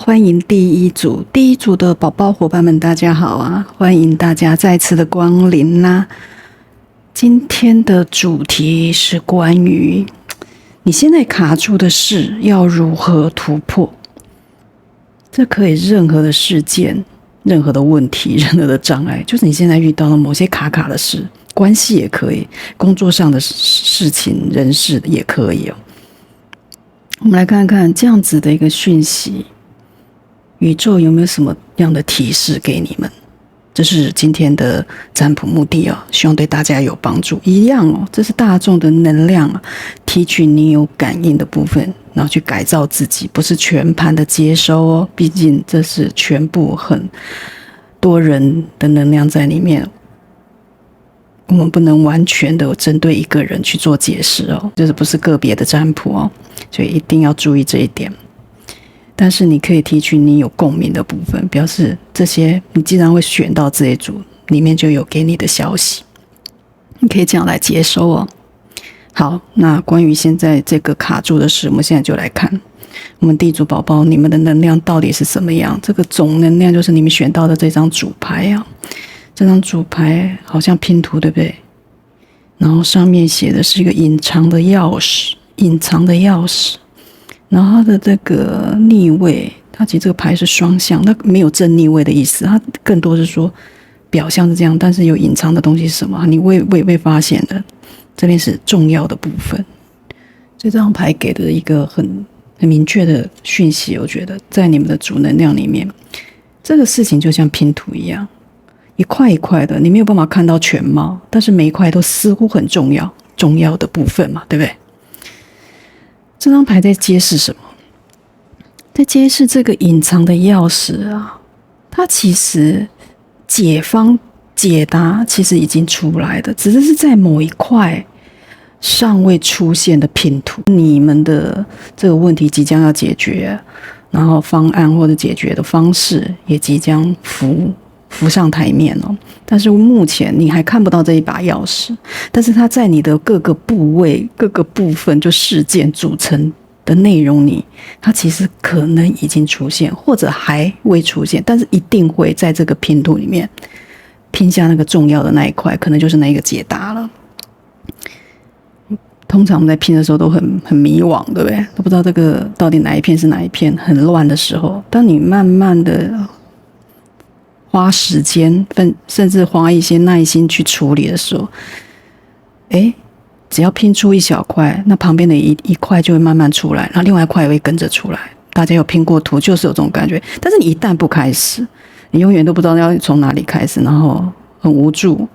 欢迎第一组的宝宝伙伴们，大家好啊！欢迎大家再次的光临啦。今天的主题是关于你现在卡住的事要如何突破。这可以任何的事件、任何的问题、任何的障碍，就是你现在遇到的某些卡卡的事，关系也可以，工作上的事情、人事也可以哦。我们来看看这样子的一个讯息，宇宙有没有什么样的提示给你们？这是今天的占卜目的哦，希望对大家有帮助。一样哦，这是大众的能量啊，提取你有感应的部分，然后去改造自己，不是全盘的接收哦。毕竟这是全部很多人的能量在里面，我们不能完全的针对一个人去做解释哦，就是不是个别的占卜哦，所以一定要注意这一点。但是你可以提取你有共鸣的部分，表示这些你既然会选到这一组，里面就有给你的消息，你可以这样来接收哦。好，那关于现在这个卡住的事，我们现在就来看我们第一组宝宝，你们的能量到底是怎么样？这个总能量就是你们选到的这张主牌啊，这张主牌好像拼图，对不对？然后上面写的是一个隐藏的钥匙，然后它的这个逆位，它其实这个牌是双向，它没有正逆位的意思，它更多是说表象是这样，但是有隐藏的东西是什么？你未被发现的，这边是重要的部分。这张牌给的一个很明确的讯息，我觉得在你们的主能量里面，这个事情就像拼图一样，一块一块的，你没有办法看到全貌，但是每一块都似乎很重要的部分嘛，对不对？这张牌在揭示什么？在揭示这个隐藏的钥匙啊，它其实解答其实已经出来的，只是在某一块尚未出现的拼图。你们的这个问题即将要解决，然后方案或者解决的方式也即将浮上台面哦，但是目前你还看不到这一把钥匙，但是它在你的各个部位、各个部分，就事件组成的内容里，它其实可能已经出现，或者还未出现，但是一定会在这个拼图里面拼下那个重要的那一块，可能就是那一个解答了。通常我们在拼的时候都很迷惘，对不对？都不知道这个到底哪一片是哪一片，很乱的时候，当你慢慢的花时间，甚至花一些耐心去处理的时候，只要拼出一小块，那旁边的一块就会慢慢出来，然后另外一块也会跟着出来。大家有拼过图，就是有这种感觉。但是你一旦不开始，你永远都不知道要从哪里开始，然后很无助，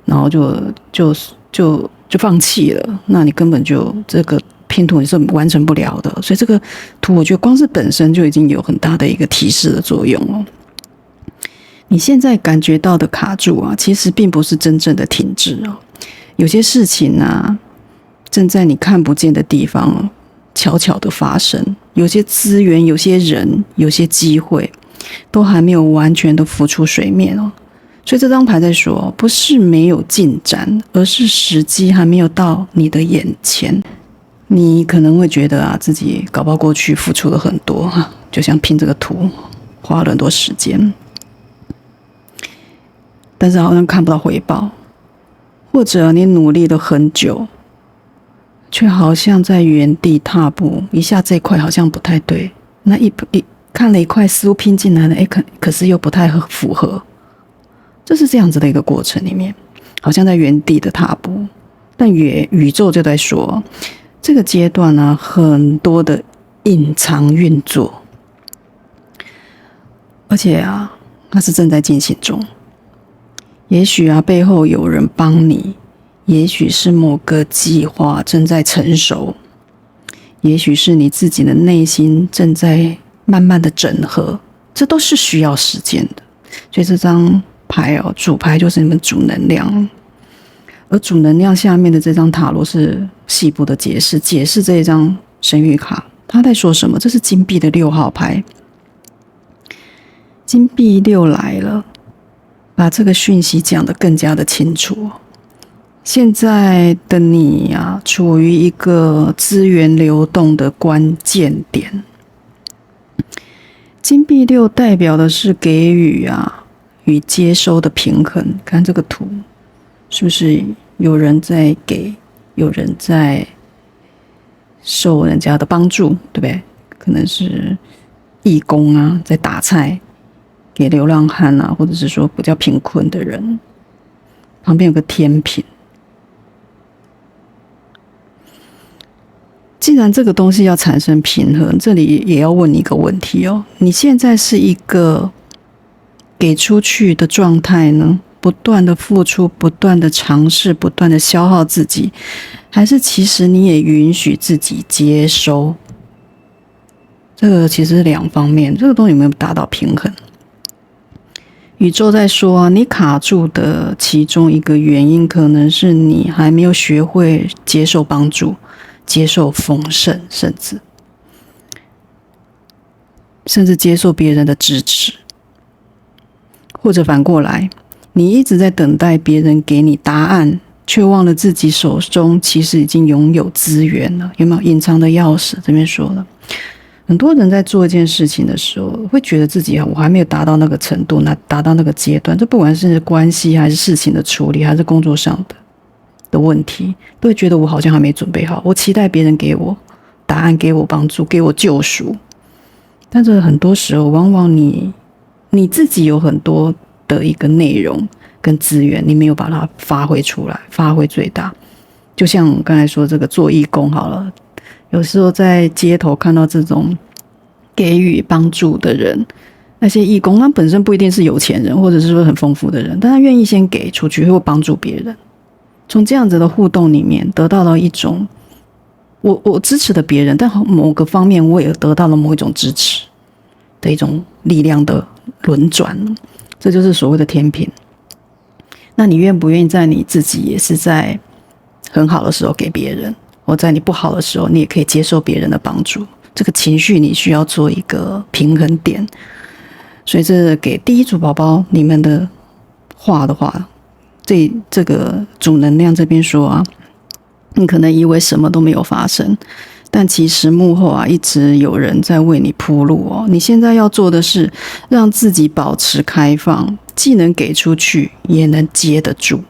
然后就放弃了。那你根本就这个拼图你是完成不了的。所以这个图，我觉得光是本身就已经有很大的一个提示的作用了。你现在感觉到的卡住啊，其实并不是真正的停滞哦。有些事情啊，正在你看不见的地方悄悄的发生。有些资源、有些人、有些机会，都还没有完全的浮出水面哦。所以这张牌在说，不是没有进展，而是时机还没有到你的眼前。你可能会觉得啊，自己搞不好过去付出了很多哈，就像拼这个图，花了很多时间。但是好像看不到回报，或者你努力了很久，却好像在原地踏步，一下这一块好像不太对，那看了一块似乎拼进来了，可是又不太符合，就是这样子的一个过程里面，好像在原地的踏步。但宇宙就在说，这个阶段呢，很多的隐藏运作，而且啊，它是正在进行中。也许啊，背后有人帮你，也许是某个计划正在成熟，也许是你自己的内心正在慢慢的整合，这都是需要时间的。所以这张牌哦，主牌就是你们主能量，而主能量下面的这张塔罗是细部的解释这一张神谕卡，它在说什么？这是金币的6号牌，金币6来了。把这个讯息讲得更加的清楚。现在的你啊，处于一个资源流动的关键点。金币六代表的是给予啊与接收的平衡。看这个图，是不是有人在给，有人在受人家的帮助，对不对？可能是义工啊，在打菜给流浪汉啊，或者是说比较贫困的人。旁边有个天平。既然这个东西要产生平衡，这里也要问你一个问题哦：你现在是一个给出去的状态呢？不断的付出，不断的尝试，不断的消耗自己，还是其实你也允许自己接收？这个其实是两方面，这个东西有没有达到平衡？宇宙在说啊，你卡住的其中一个原因，可能是你还没有学会接受帮助。接受丰盛，甚至接受别人的支持，或者反过来，你一直在等待别人给你答案，却忘了自己手中其实已经拥有资源了。有没有隐藏的钥匙？这边说了，很多人在做一件事情的时候，会觉得自己我还没有达到那个程度，达到那个阶段。这不管是关系，还是事情的处理，还是工作上的问题，都会觉得我好像还没准备好，我期待别人给我答案，给我帮助，给我救赎。但是很多时候，往往你自己有很多的一个内容跟资源，你没有把它发挥出来，发挥最大。就像我刚才说这个做义工好了，有时候在街头看到这种给予帮助的人，那些义工他本身不一定是有钱人，或者是说很丰富的人，但他愿意先给出去，会帮助别人。从这样子的互动里面得到了一种我支持了别人，但某个方面我也得到了某一种支持的一种力量的轮转，这就是所谓的天平。那你愿不愿意在你自己也是在很好的时候给别人，或在你不好的时候你也可以接受别人的帮助？这个情绪你需要做一个平衡点。所以这给第一组宝宝你们的话，这个主能量这边说啊，你可能以为什么都没有发生，但其实幕后啊一直有人在为你铺路哦。你现在要做的是让自己保持开放，既能给出去，也能接得住。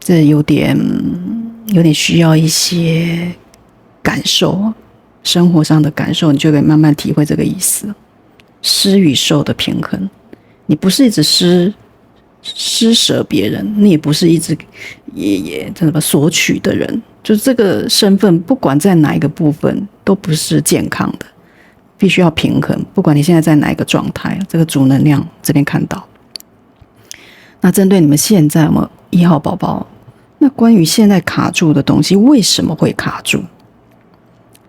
这有点需要一些感受，生活上的感受，你就可以慢慢体会这个意思。施与受的平衡，你不是一直施舍别人，你也不是一直也索取的人，就是这个身份不管在哪一个部分都不是健康的，必须要平衡。不管你现在在哪一个状态，这个主能量这边看到。那针对你们现在有没有1号宝宝，那关于现在卡住的东西为什么会卡住，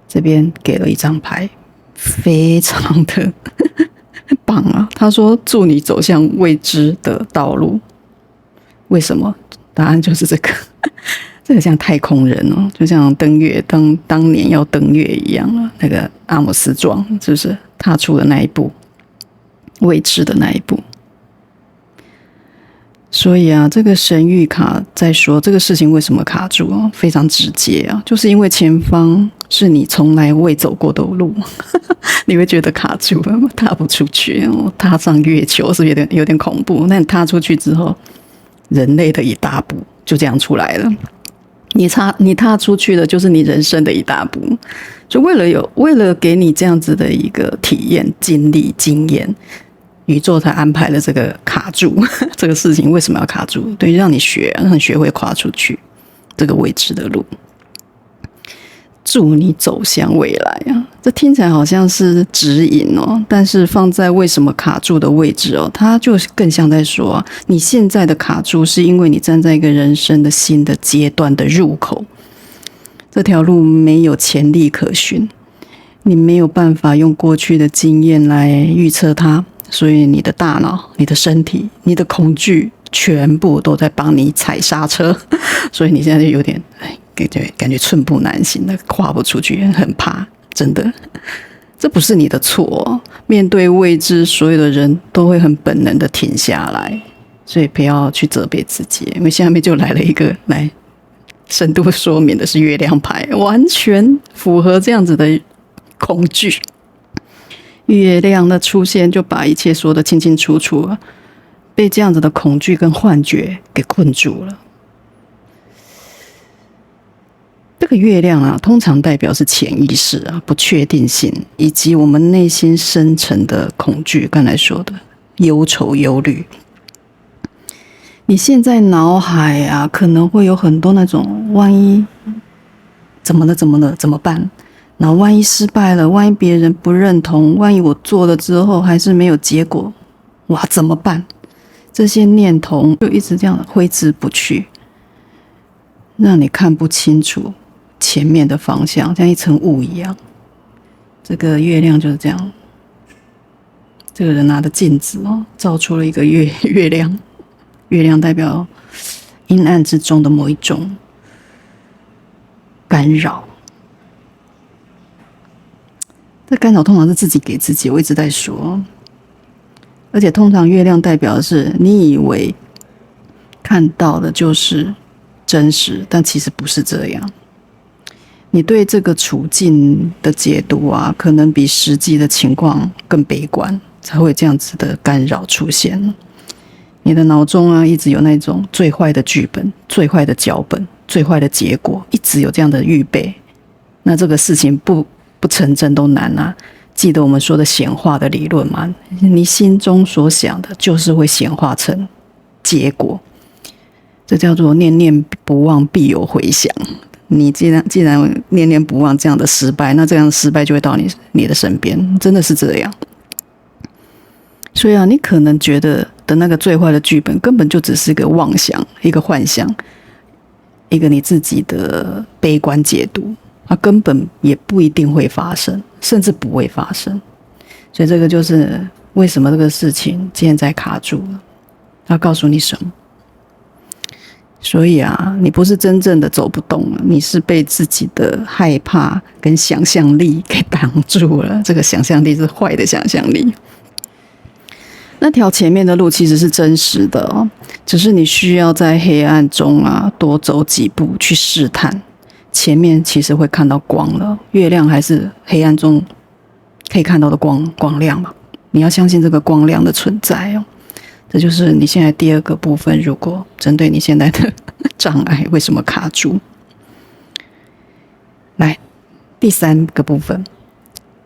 这边给了一张牌，非常的棒啊！他说祝你走向未知的道路。为什么？答案就是这个。这个像太空人哦，就像登月当年要登月一样啊，那个阿姆斯壮就是踏出的那一步，未知的那一步。所以啊，这个神谕卡在说这个事情为什么卡住哦，非常直接啊，就是因为前方是你从来未走过的路，你会觉得卡住了，踏不出去，踏上月球是有点恐怖。那你踏出去之后，人类的一大步就这样出来了。你踏出去的就是你人生的一大步。就为了给你这样子的一个体验、经历、经验，宇宙才安排了这个卡住这个事情。为什么要卡住？对，让你学会跨出去这个未知的路。祝你走向未来啊！这听起来好像是指引哦，但是放在为什么卡住的位置哦，它就更像在说啊，你现在的卡住是因为你站在一个人生的新的阶段的入口，这条路没有前例可循，你没有办法用过去的经验来预测它，所以你的大脑、你的身体、你的恐惧全部都在帮你踩刹车，所以你现在就有点感觉寸步难行的，跨不出去，很怕。真的，这不是你的错哦。面对未知，所有的人都会很本能的停下来，所以不要去责备自己。因为下面就来了一个来深度说明的是月亮牌，完全符合这样子的恐惧。月亮的出现就把一切说得清清楚楚了，被这样子的恐惧跟幻觉给困住了。这个月亮啊，通常代表是潜意识啊、不确定性，以及我们内心深层的恐惧。刚才说的忧愁、忧虑，你现在脑海啊，可能会有很多那种万一怎么了、怎么了、怎么办？然后万一失败了，万一别人不认同，万一我做了之后还是没有结果，哇，怎么办？这些念头就一直这样挥之不去，让你看不清楚前面的方向，像一层雾一样。这个月亮就是这样，这个人拿着镜子照出了一个月亮，月亮代表阴暗之中的某一种干扰。这干扰通常是自己给自己，我一直在说。而且通常月亮代表的是你以为看到的就是真实，但其实不是这样。你对这个处境的解读啊，可能比实际的情况更悲观，才会这样子的干扰出现。你的脑中啊，一直有那种最坏的剧本、最坏的脚本、最坏的结果，一直有这样的预备。那这个事情不成真都难啊！记得我们说的显化的理论吗？你心中所想的，就是会显化成结果。这叫做念念不忘，必有回响。你既然念念不忘这样的失败，那这样的失败就会到你的身边，真的是这样。所以啊，你可能觉得的那个最坏的剧本，根本就只是一个妄想、一个幻想、一个你自己的悲观解读。它根本也不一定会发生，甚至不会发生。所以这个就是为什么这个事情现在卡住了。它告诉你什么？所以啊，你不是真正的走不动了，你是被自己的害怕跟想象力给绑住了。这个想象力是坏的想象力。那条前面的路其实是真实的哦，只是你需要在黑暗中啊多走几步去试探。前面其实会看到光了，月亮还是黑暗中可以看到的光亮嘛？你要相信这个光亮的存在哦。这就是你现在第二个部分，如果针对你现在的障碍，为什么卡住？来，第三个部分，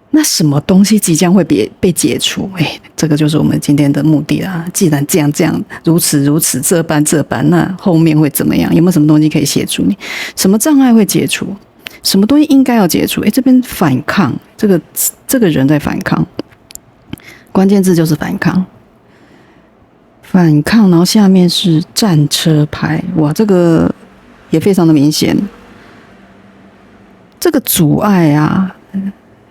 那什么东西即将会被解除？这个就是我们今天的目的啦。既然这样，如此，这般，那后面会怎么样？有没有什么东西可以协助你？什么障碍会解除？什么东西应该要解除？这边反抗，这个人在反抗，关键字就是反抗。反抗，然后下面是战车牌，哇，这个也非常的明显。这个阻碍啊，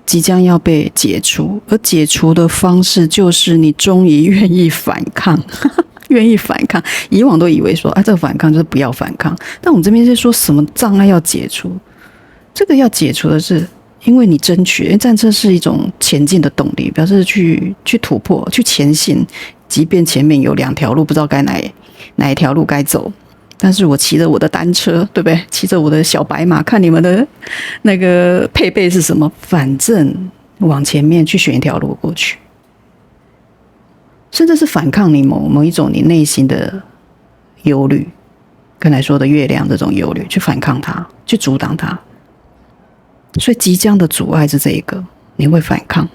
即将要被解除，而解除的方式就是你终于愿意反抗，愿意反抗。以往都以为说，这个反抗就是不要反抗，但我们这边是说什么障碍要解除？这个要解除的是，因为你争取，因为战车是一种前进的动力，表示去突破、去前进，即便前面有两条路，不知道该哪一条路该走。但是我骑着我的单车，对不对？骑着我的小白马，看你们的那个配备是什么，反正往前面去选一条路过去，甚至是反抗你某一种你内心的忧虑，刚才说的月亮这种忧虑，去反抗它，去阻挡它。所以即将的阻碍是这一个，你会反抗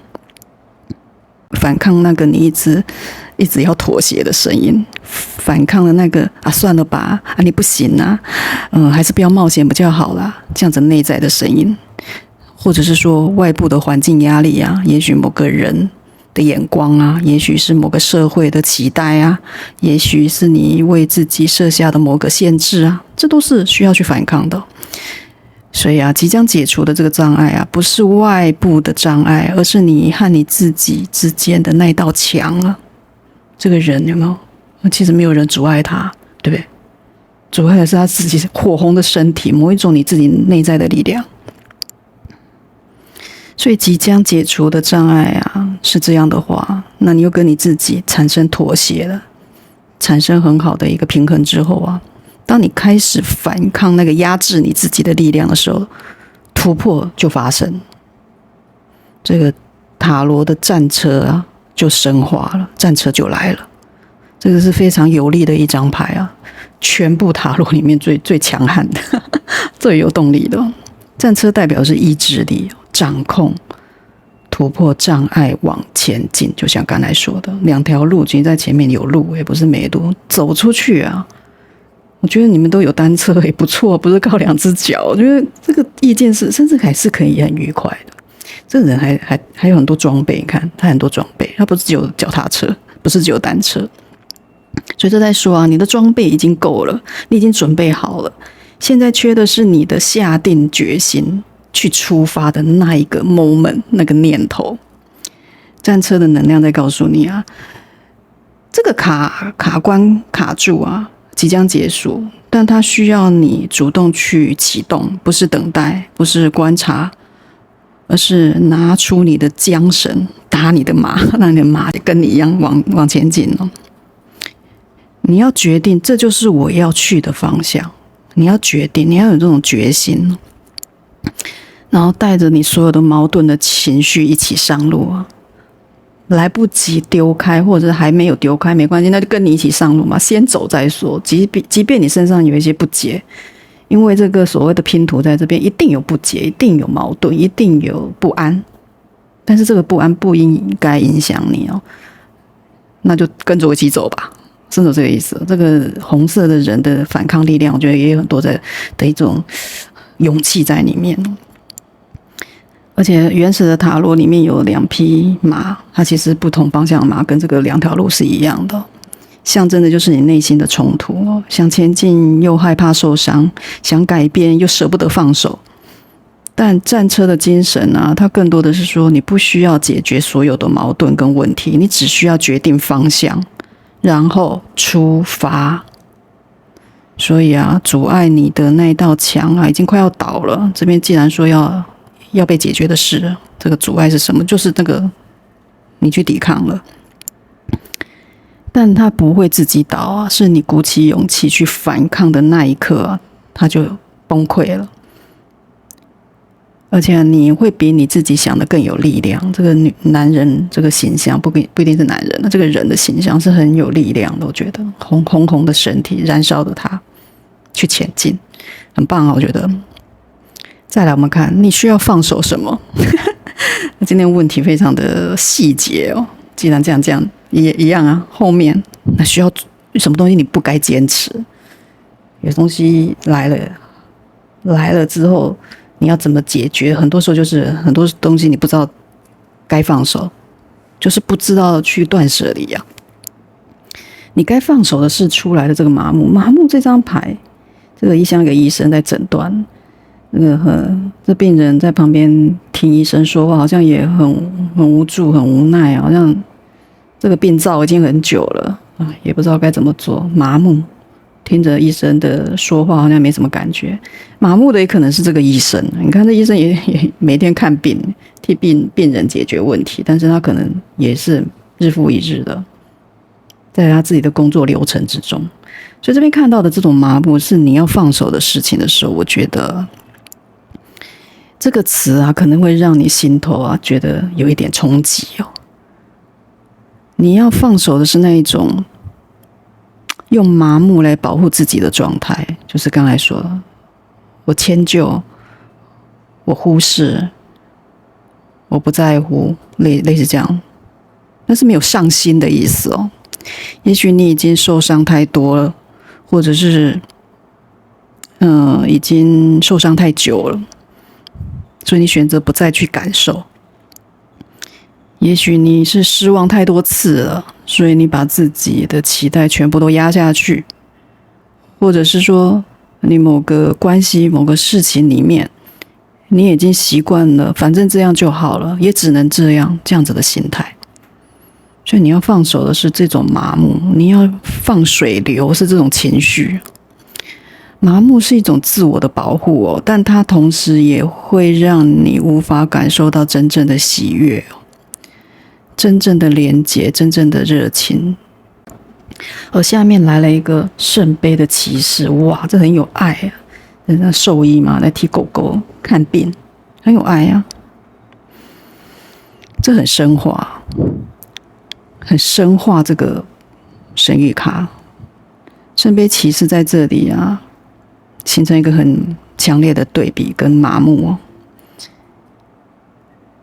那个你一直要妥协的声音，反抗的那个算了吧，你不行啊，还是不要冒险比较好啦，这样子内在的声音，或者是说外部的环境压力啊，也许某个人的眼光啊，也许是某个社会的期待啊，也许是你为自己设下的某个限制啊，这都是需要去反抗的。所以即将解除的这个障碍啊，不是外部的障碍，而是你和你自己之间的那道墙啊。这个人有没有？其实没有人阻碍他，对不对？阻碍的是他自己火红的身体，某一种你自己内在的力量。所以即将解除的障碍啊，是这样的话，那你又跟你自己产生妥协了，产生很好的一个平衡之后啊。当你开始反抗那个压制你自己的力量的时候，突破就发生。这个塔罗的战车啊就升华了，战车就来了。这个是非常有力的一张牌啊，全部塔罗里面最强悍的最有动力的。战车代表是意志力、掌控、突破障碍往前进，就像刚才说的，两条路，其实在前面有路，也不是没路，走出去啊。我觉得你们都有单车也不错，不是靠两只脚。我觉得这个意见是甚至还是可以很愉快的。这个人还有很多装备，你看他很多装备，他不是只有脚踏车，不是只有单车。所以这在说啊，你的装备已经够了，你已经准备好了，现在缺的是你的下定决心去出发的那一个 moment， 那个念头。战车的能量在告诉你啊，这个卡关卡住啊，即将结束，但它需要你主动去启动，不是等待，不是观察，而是拿出你的缰绳，打你的马，让你的马跟你一样往前进哦。你要决定，这就是我要去的方向。你要决定，你要有这种决心，然后带着你所有的矛盾的情绪一起上路啊！来不及丢开，或者还没有丢开，没关系，那就跟你一起上路嘛，先走再说。即便你身上有一些不解，因为这个所谓的拼图在这边，一定有不解，一定有矛盾，一定有不安，但是这个不安不应该影响你哦，那就跟着我一起走吧。真的这个意思。这个红色的人的反抗力量，我觉得也有很多的一种勇气在里面。而且原始的塔罗里面有2匹马，它其实不同方向的马跟这个2条路是一样的，象征的就是你内心的冲突，想前进又害怕受伤，想改变又舍不得放手。但战车的精神啊，它更多的是说，你不需要解决所有的矛盾跟问题，你只需要决定方向，然后出发。所以啊，阻碍你的那一道墙啊，已经快要倒了。这边既然说要被解决的事，这个阻碍是什么？就是这个你去抵抗了，但它不会自己倒啊，是你鼓起勇气去反抗的那一刻啊，它就崩溃了。而且你会比你自己想的更有力量。这个男人这个形象不一定是男人，这个人的形象是很有力量的。我觉得红的身体燃烧着他去前进，很棒啊！我觉得。再来，我们看你需要放手什么？那今天问题非常的细节哦。既然这样也一样啊。后面那需要什么东西你不该坚持？有东西来了之后，你要怎么解决？很多时候就是很多东西你不知道该放手，就是不知道去断舍离啊。你该放手的是出来的这个麻木这张牌，这个像一个医生在诊断。这病人在旁边听医生说话，好像也很无助、很无奈，好像这个病灶已经很久了啊，也不知道该怎么做，麻木，听着医生的说话，好像没什么感觉。麻木的也可能是这个医生，你看这医生也每天看病，替病人解决问题，但是他可能也是日复一日的，在他自己的工作流程之中。所以这边看到的这种麻木，是你要放手的事情的时候，我觉得。这个词啊，可能会让你心头啊觉得有一点冲击哦。你要放手的是那一种用麻木来保护自己的状态，就是刚才说的，我迁就，我忽视，我不在乎，类似这样，那是没有上心的意思哦。也许你已经受伤太多了，或者是已经受伤太久了。所以你选择不再去感受，也许你是失望太多次了，所以你把自己的期待全部都压下去，或者是说你某个关系、某个事情里面，你已经习惯了，反正这样就好了，也只能这样子的心态。所以你要放手的是这种麻木，你要放水流是这种情绪。麻木是一种自我的保护哦，但它同时也会让你无法感受到真正的喜悦，真正的连结，真正的热情。而下面来了一个圣杯的骑士，哇，这很有爱啊！那兽医嘛，来替狗狗看病，很有爱啊。这很深化，很深化这个神谕卡。圣杯骑士在这里啊，形成一个很强烈的对比跟麻木哦。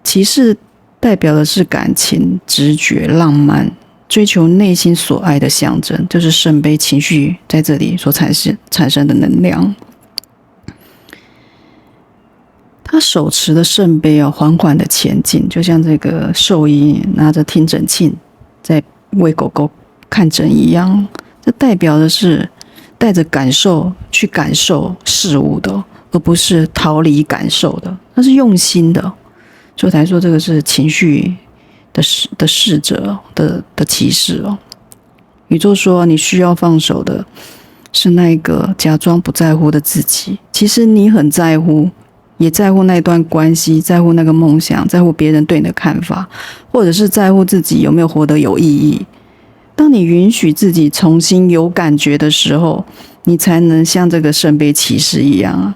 骑士代表的是感情、直觉、浪漫，追求内心所爱的象征，就是圣杯情绪在这里所产生的能量。他手持的圣杯啊，缓缓的前进，就像这个兽医拿着听诊器在为狗狗看诊一样。这代表的是带着感受去感受事物的，而不是逃离感受的。它是用心的，所以我才说这个是情绪的使者的骑士哦。宇宙说你需要放手的是那个假装不在乎的自己，其实你很在乎。也在乎那段关系，在乎那个梦想，在乎别人对你的看法，或者是在乎自己有没有活得有意义。当你允许自己重新有感觉的时候，你才能像这个圣杯骑士一样，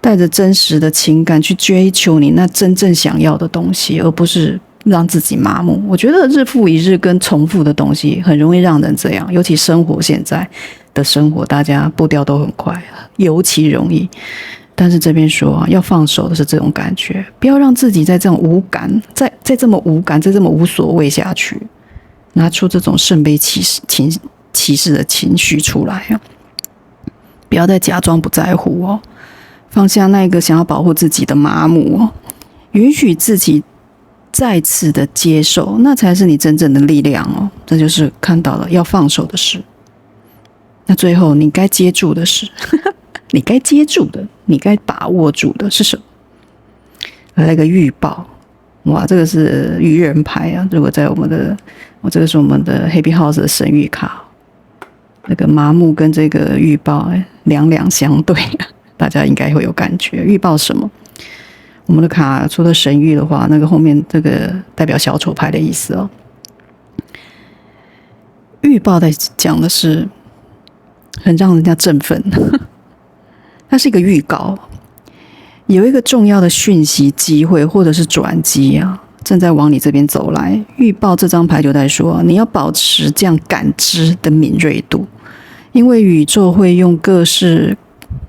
带着真实的情感去追求你那真正想要的东西，而不是让自己麻木。我觉得日复一日跟重复的东西很容易让人这样，尤其生活现在的生活，大家步调都很快，尤其容易。但是这边说要放手的是这种感觉，不要让自己在这种无感，在这么无感，在这么无所谓下去，拿出这种圣杯骑士的情绪出来啊！不要再假装不在乎哦，放下那个想要保护自己的麻木哦，允许自己再次的接受，那才是你真正的力量哦。这就是看到了要放手的事。那最后你该接住的事。你该接住的，你该把握住的是什么？来了一个预报，哇，这个是愚人牌啊！如果在这个是我们的 Happy House 的神谕卡，那个麻木跟这个预报两两相对，大家应该会有感觉。预报什么？我们的卡除了神谕的话，那个后面这个代表小丑牌的意思哦。预报在讲的是很让人家振奋。它是一个预告，有一个重要的讯息、机会或者是转机啊，正在往你这边走来。预报这张牌就在说，你要保持这样感知的敏锐度，因为宇宙会用各式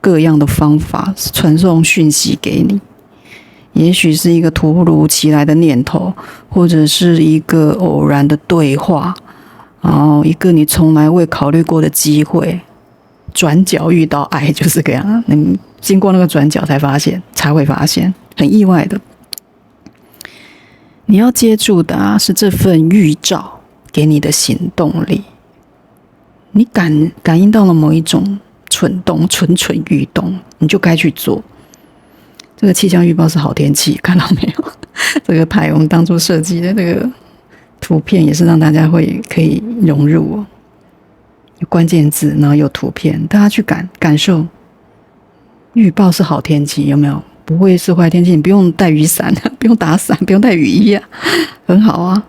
各样的方法传送讯息给你。也许是一个突如其来的念头，或者是一个偶然的对话，然后一个你从来未考虑过的机会。转角遇到爱就是这样，你经过那个转角才会发现，很意外的。你要接住的啊，是这份预兆给你的行动力。你感应到了某一种蠢欲动，你就该去做。这个气象预报是好天气，看到没有？这个牌我们当初设计的这个图片也是让大家可以融入哦。有关键字，然后有图片，大家去感受。预报是好天气，有没有？不会是坏天气，你不用带雨伞，不用打伞，不用带雨衣啊，很好啊。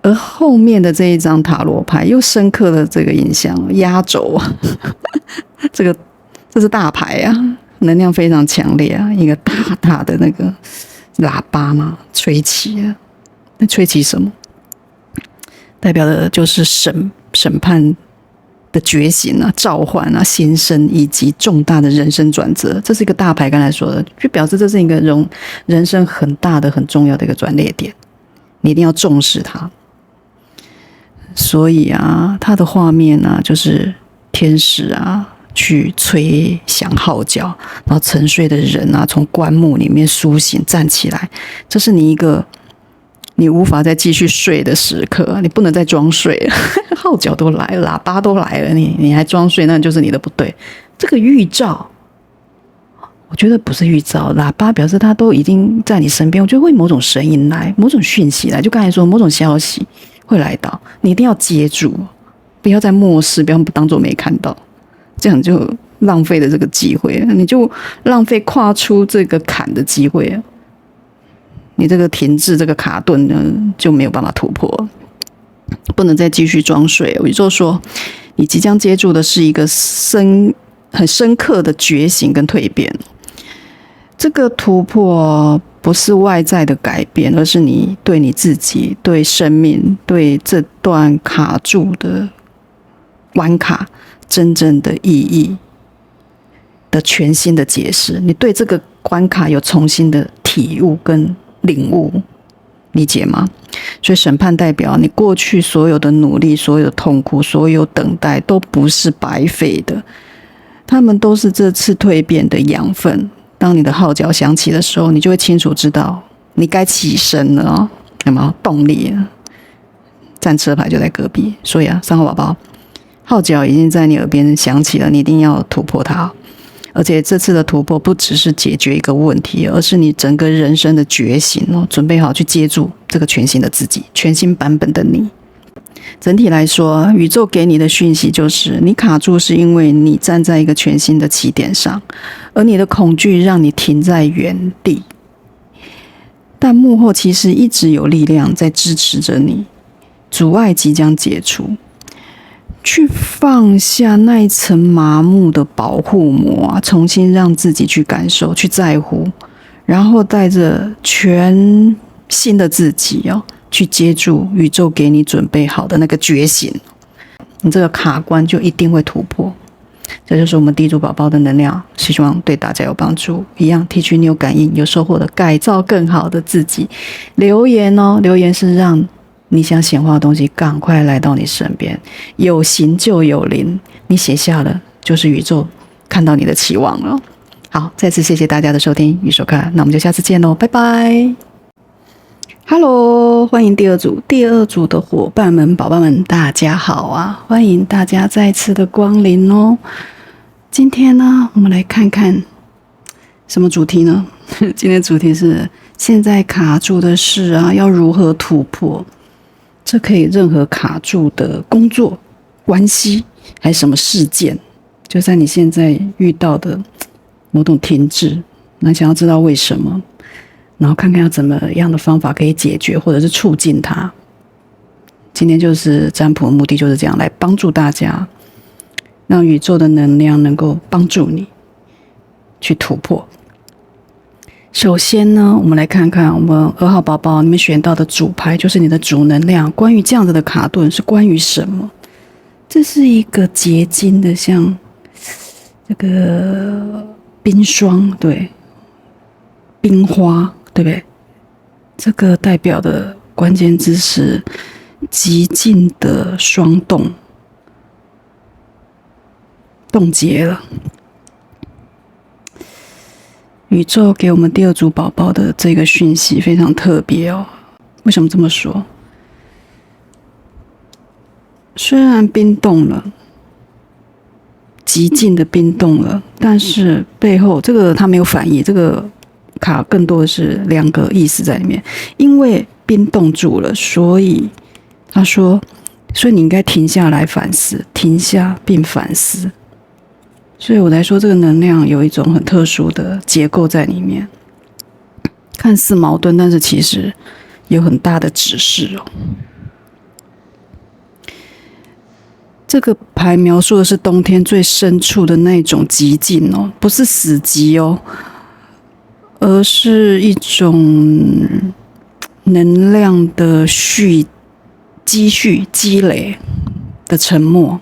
而后面的这一张塔罗牌又深刻的这个影响，压轴啊，这是大牌啊，能量非常强烈啊，一个大大的那个喇叭嘛，吹起啊，那吹起什么？代表的就是审判的觉醒啊、召唤啊、新生以及重大的人生转折，这是一个大牌。刚才说的，就表示这是一个人生很大的、很重要的一个转捩点，你一定要重视它。所以啊，它的画面啊，就是天使啊去吹响号角，然后沉睡的人啊从棺木里面苏醒站起来，这是你一个。你无法再继续睡的时刻，你不能再装睡了。号角都来了，喇叭都来了，你还装睡，那就是你的不对。这个预兆，我觉得不是预兆，喇叭表示它都已经在你身边。我觉得会某种声音来，某种讯息来，就刚才说某种消息会来到，你一定要接住，不要再漠视，不要当作没看到，这样就浪费了这个机会，你就浪费跨出这个坎的机会。你这个停滞这个卡顿呢就没有办法突破，不能再继续装睡。宇宙说你即将接触的是一个很深刻的觉醒跟蜕变，这个突破不是外在的改变，而是你对你自己、对生命、对这段卡住的关卡真正的意义的全新的解释。你对这个关卡有重新的体悟跟领悟，理解吗？所以审判代表你过去所有的努力、所有的痛苦、所有等待都不是白费的，他们都是这次蜕变的养分。当你的号角响起的时候，你就会清楚知道你该起身了哦，有没有动力了？战车牌就在隔壁，所以3号宝宝，号角已经在你耳边响起了，你一定要突破它。而且这次的突破不只是解决一个问题，而是你整个人生的觉醒哦，准备好去接住这个全新的自己，全新版本的你。整体来说，宇宙给你的讯息就是你卡住是因为你站在一个全新的起点上，而你的恐惧让你停在原地，但幕后其实一直有力量在支持着你，阻碍即将解除，去放下那一层麻木的保护膜啊，重新让自己去感受、去在乎，然后带着全新的自己哦，去接住宇宙给你准备好的那个觉醒，你这个卡关就一定会突破。这就是我们地主宝宝的能量，希望对大家有帮助。一样提取你有感应、有收获的，改造更好的自己。留言哦，留言是让你想显化的东西赶快来到你身边，有形就有灵，你写下了，就是宇宙看到你的期望了。好，再次谢谢大家的收听与收看，那我们就下次见喽，拜拜。Hello， 欢迎第二组的伙伴们、宝宝们，大家好啊！欢迎大家再次的光临哦。今天呢，我们来看看什么主题呢？今天的主题是现在卡住的事啊，要如何突破？这可以任何卡住的工作、关系，还是什么事件，就在你现在遇到的某种停滞，那想要知道为什么？然后看看要怎么样的方法可以解决，或者是促进它。今天就是占卜的目的就是这样，来帮助大家，让宇宙的能量能够帮助你去突破。首先呢，我们来看看我们2号宝宝你们选到的主牌，就是你的主能量。关于这样子的卡顿是关于什么？这是一个结晶的，像这个冰霜，对，冰花。对不对？这个代表的关键字是极尽的霜冻，冻结了。宇宙给我们第二组宝宝的这个讯息非常特别哦。为什么这么说？虽然冰冻了，极尽的冰冻了，但是背后这个它没有反义，这个卡更多的是2个意思在里面。因为冰冻住了，所以他说，所以你应该停下来反思，停下并反思。所以我来说，这个能量有一种很特殊的结构在里面，看似矛盾，但是其实有很大的指示哦。这个牌描述的是冬天最深处的那种寂静哦，不是死寂哦，而是一种能量的积蓄、积累的沉默，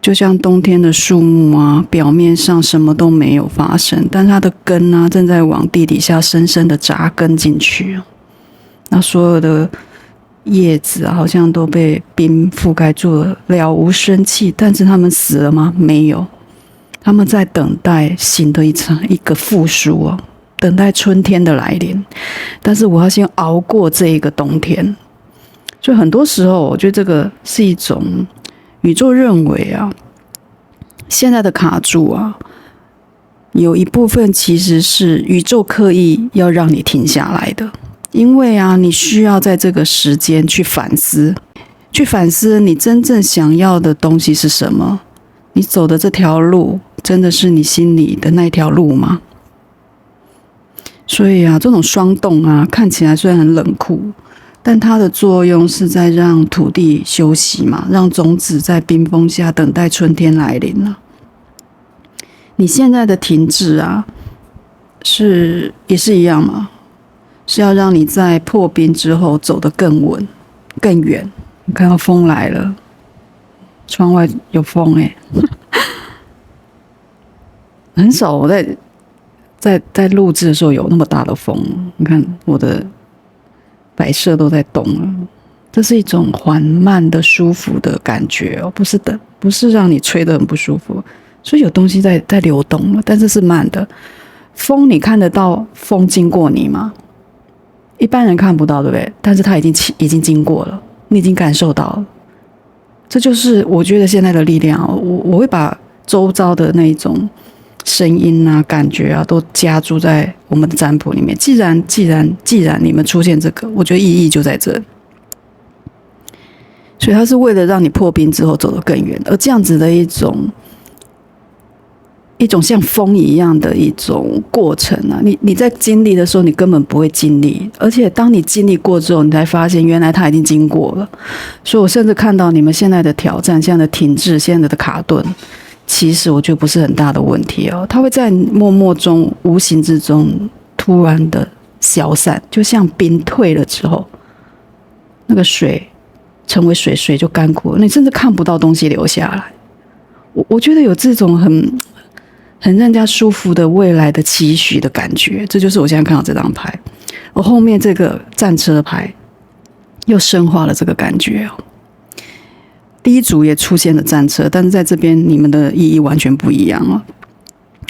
就像冬天的树木啊，表面上什么都没有发生，但它的根啊正在往地底下深深的扎根进去。那所有的叶子啊，好像都被冰覆盖住了，了无生气。但是他们死了吗？没有。他们在等待新的一个复苏哦，等待春天的来临。但是我要先熬过这一个冬天。所以很多时候，我觉得这个是一种宇宙认为啊，现在的卡住啊，有一部分其实是宇宙刻意要让你停下来的，因为啊，你需要在这个时间去反思你真正想要的东西是什么，你走的这条路真的是你心里的那条路吗？所以啊，这种霜冻啊，看起来虽然很冷酷，但它的作用是在让土地休息嘛，让种子在冰封下等待春天来临了。你现在的停滞啊，也是一样嘛，是要让你在破冰之后走得更稳、更远。你看到风来了，窗外有风很少我在录制的时候有那么大的风。你看我的摆设都在动了，这是一种缓慢的舒服的感觉哦，不是让你吹得很不舒服，所以有东西在流动了，但是是慢的。风你看得到风经过你吗？一般人看不到，对不对？但是它已经经过了，你已经感受到了。这就是我觉得现在的力量。我会把周遭的那种声音啊、感觉啊，都加注在我们的占卜里面。既然你们出现这个，我觉得意义就在这里。所以它是为了让你破冰之后走得更远，而这样子的一种像风一样的一种过程啊，你在经历的时候，你根本不会经历，而且当你经历过之后，你才发现原来它已经经过了。所以我甚至看到你们现在的挑战、现在的停滞、现在的卡顿，其实我觉得不是很大的问题哦，它会在默默中、无形之中突然的消散，就像冰退了之后，那个水成为水，水就干枯了，你甚至看不到东西流下来。我觉得有这种很让人家舒服的未来的期许的感觉，这就是我现在看到这张牌。我后面这个战车牌又深化了这个感觉哦。第一组也出现了战车，但是在这边你们的意义完全不一样哦。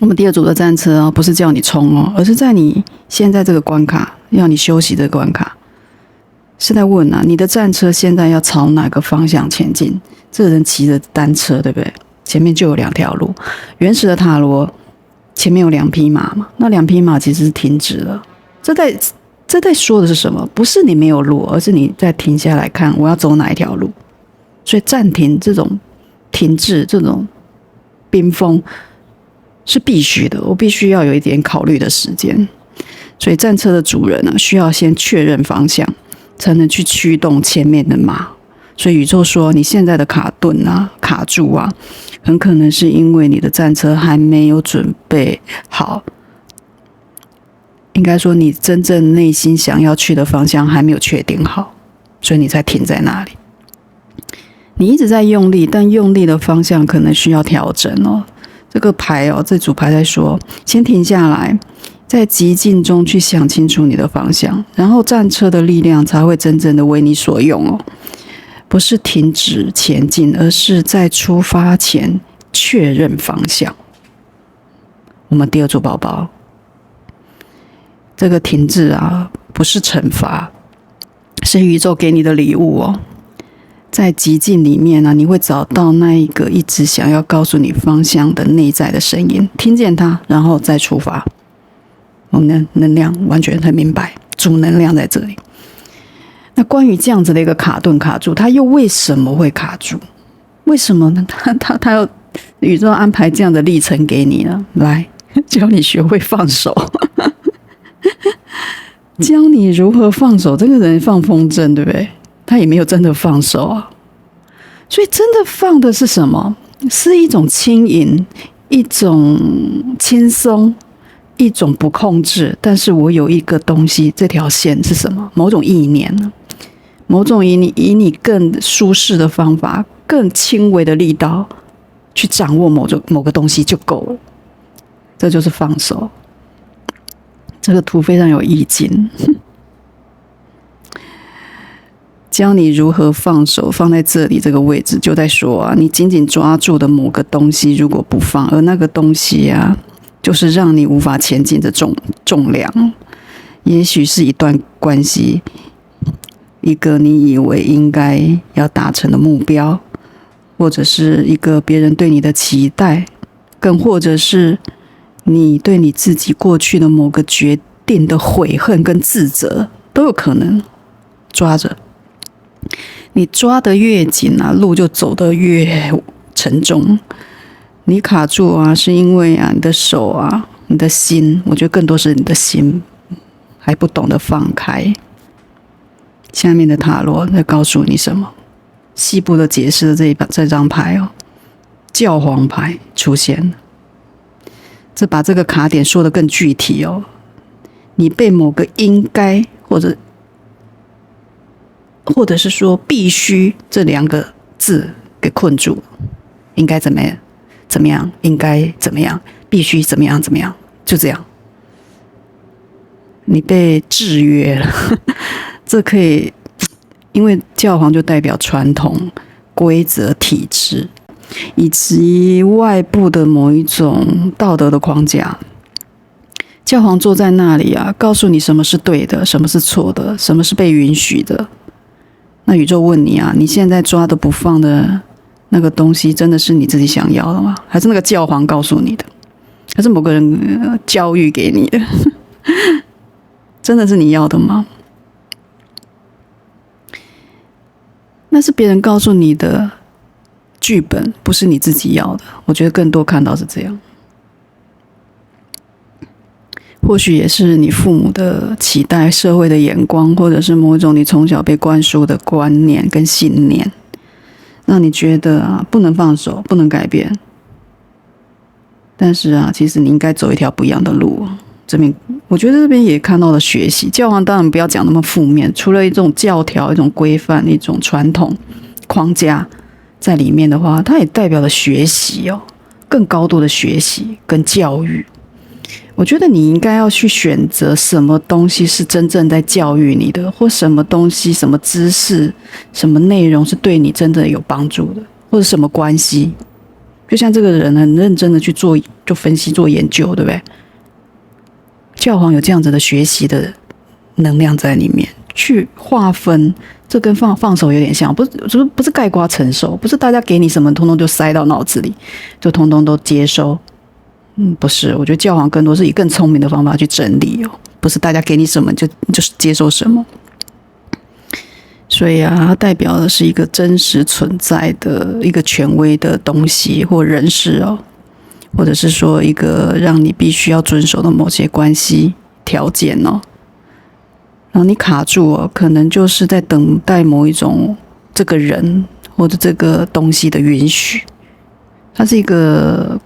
我们第二组的战车哦，不是叫你冲哦，而是在你现在这个关卡，要你休息的关卡，是在问啊，你的战车现在要朝哪个方向前进？这个人骑着单车，对不对？前面就有2条路。原始的塔罗前面有2匹马嘛，那2匹马其实是停止了。这在说的是什么？不是你没有路，而是你在停下来看我要走哪一条路。所以暂停这种停滞、这种冰封是必须的，我必须要有一点考虑的时间。所以战车的主人呢，需要先确认方向，才能去驱动前面的马。所以宇宙说，你现在的卡顿啊、卡住啊，很可能是因为你的战车还没有准备好，应该说你真正内心想要去的方向还没有确定好，所以你才停在那里。你一直在用力，但用力的方向可能需要调整哦。这个牌哦，这组牌在说，先停下来，在极静中去想清楚你的方向，然后战车的力量才会真正的为你所用哦。不是停止前进，而是在出发前确认方向。我们第二组宝宝，这个停滞啊，不是惩罚，是宇宙给你的礼物哦。在极静里面呢，你会找到那一个一直想要告诉你方向的内在的声音，听见它，然后再出发。我们的能量完全很明白，主能量在这里。那关于这样子的一个卡顿卡住，它又为什么会卡住？为什么呢？它要宇宙安排这样的历程给你呢？来教你学会放手，教你如何放手。这个人放风筝，对不对？他也没有真的放手啊。所以真的放的是什么？是一种轻盈，一种轻松，一种不控制。但是我有一个东西，这条线是什么？某种意念呢？某种以你更舒适的方法，更轻微的力道去掌握某个东西就够了。这就是放手。这个图非常有意境，教你如何放手，放在这里这个位置，就在说啊，你紧紧抓住的某个东西，如果不放，而那个东西啊，就是让你无法前进的重量。也许是一段关系，一个你以为应该要达成的目标，或者是一个别人对你的期待，更或者是你对你自己过去的某个决定的悔恨跟自责，都有可能。抓着，你抓得越紧啊，路就走得越沉重。你卡住啊，是因为啊，你的手啊，你的心，我觉得更多是你的心还不懂得放开。下面的塔罗在告诉你什么？西部的解释的这张牌哦，教皇牌出现了。这把这个卡点说得更具体哦。你被某个应该或者是说必须这2个字给困住，应该怎么样，应该怎么样，必须怎么样，就这样，你被制约了。这可以，因为教皇就代表传统、规则、体制，以及外部的某一种道德的框架。教皇坐在那里啊，告诉你什么是对的，什么是错的，什么是被允许的。那宇宙问你啊，你现在抓的不放的那个东西，真的是你自己想要的吗？还是那个教皇告诉你的？还是某个人教育给你的？真的是你要的吗？那是别人告诉你的剧本，不是你自己要的。我觉得更多看到是这样。或许也是你父母的期待、社会的眼光，或者是某一种你从小被灌输的观念跟信念，让你觉得啊，不能放手，不能改变。但是啊，其实你应该走一条不一样的路。这边我觉得这边也看到了学习。教皇当然不要讲那么负面，除了一种教条、一种规范、一种传统框架在里面的话，它也代表了学习哦，更高度的学习跟教育。我觉得你应该要去选择什么东西是真正在教育你的，或什么东西、什么知识、什么内容是对你真的有帮助的，或者什么关系。就像这个人很认真的去做分析、做研究，对不对？教皇有这样子的学习的能量在里面，去划分，这跟放手有点像，不是概括承受，不是大家给你什么，通通就塞到脑子里，就通通都接收。不是，我觉得教皇更多是以更聪明的方法去整理哦，不是大家给你什么就是接受什么。所以啊，它代表的是一个真实存在的一个权威的东西或人事哦，或者是说一个让你必须要遵守的某些关系条件哦。然后你卡住哦，可能就是在等待某一种这个人或者这个东西的允许。它是一个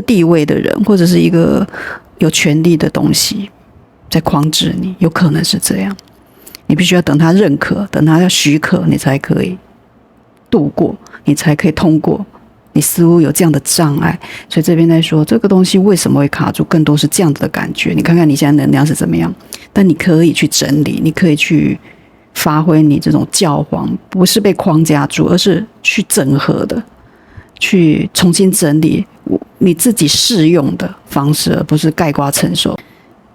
地位的人，或者是一个有权力的东西在框制你，有可能是这样。你必须要等他认可，等他要许可，你才可以度过，你才可以通过。你似乎有这样的障碍，所以这边在说这个东西为什么会卡住，更多是这样子的感觉。你看看你现在能量是怎么样，但你可以去整理，你可以去发挥你这种教皇，不是被框架住，而是去整合的，去重新整理你自己适用的方式，而不是概括承受。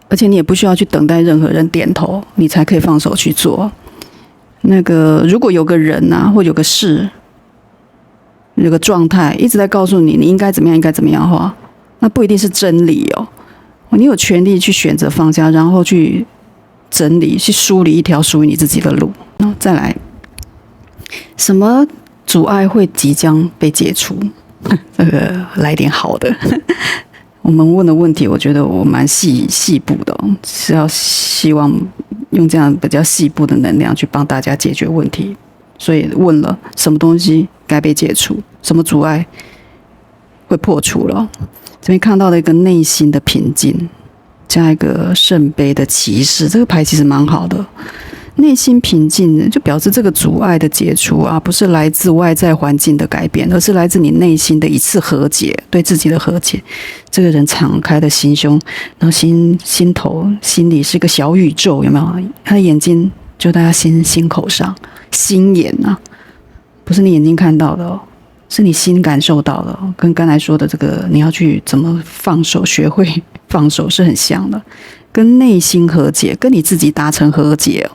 而且你也不需要去等待任何人点头，你才可以放手去做。如果有个人啊，或有个事，有个状态一直在告诉你你应该怎么样，应该怎么样的话，那不一定是真理哦。你有权利去选择放下，然后去整理，去梳理一条属于你自己的路。再来，什么阻碍会即将被解除？这个来点好的。我们问的问题，我觉得我蛮细部的哦，是要希望用这样比较细部的能量去帮大家解决问题。所以问了什么东西该被解除，什么阻碍会破除了。这边看到了一个内心的平静，加一个圣杯的骑士，这个牌其实蛮好的。内心平静就表示这个阻碍的解除啊，不是来自外在环境的改变，而是来自你内心的一次和解，对自己的和解。这个人敞开的心胸，然后心头心里是个小宇宙，有没有？他的眼睛就在他心口上，心眼啊，不是你眼睛看到的哦，是你心感受到的哦，跟刚才说的这个你要去怎么放手，学会放手是很像的，跟内心和解，跟你自己达成和解哦。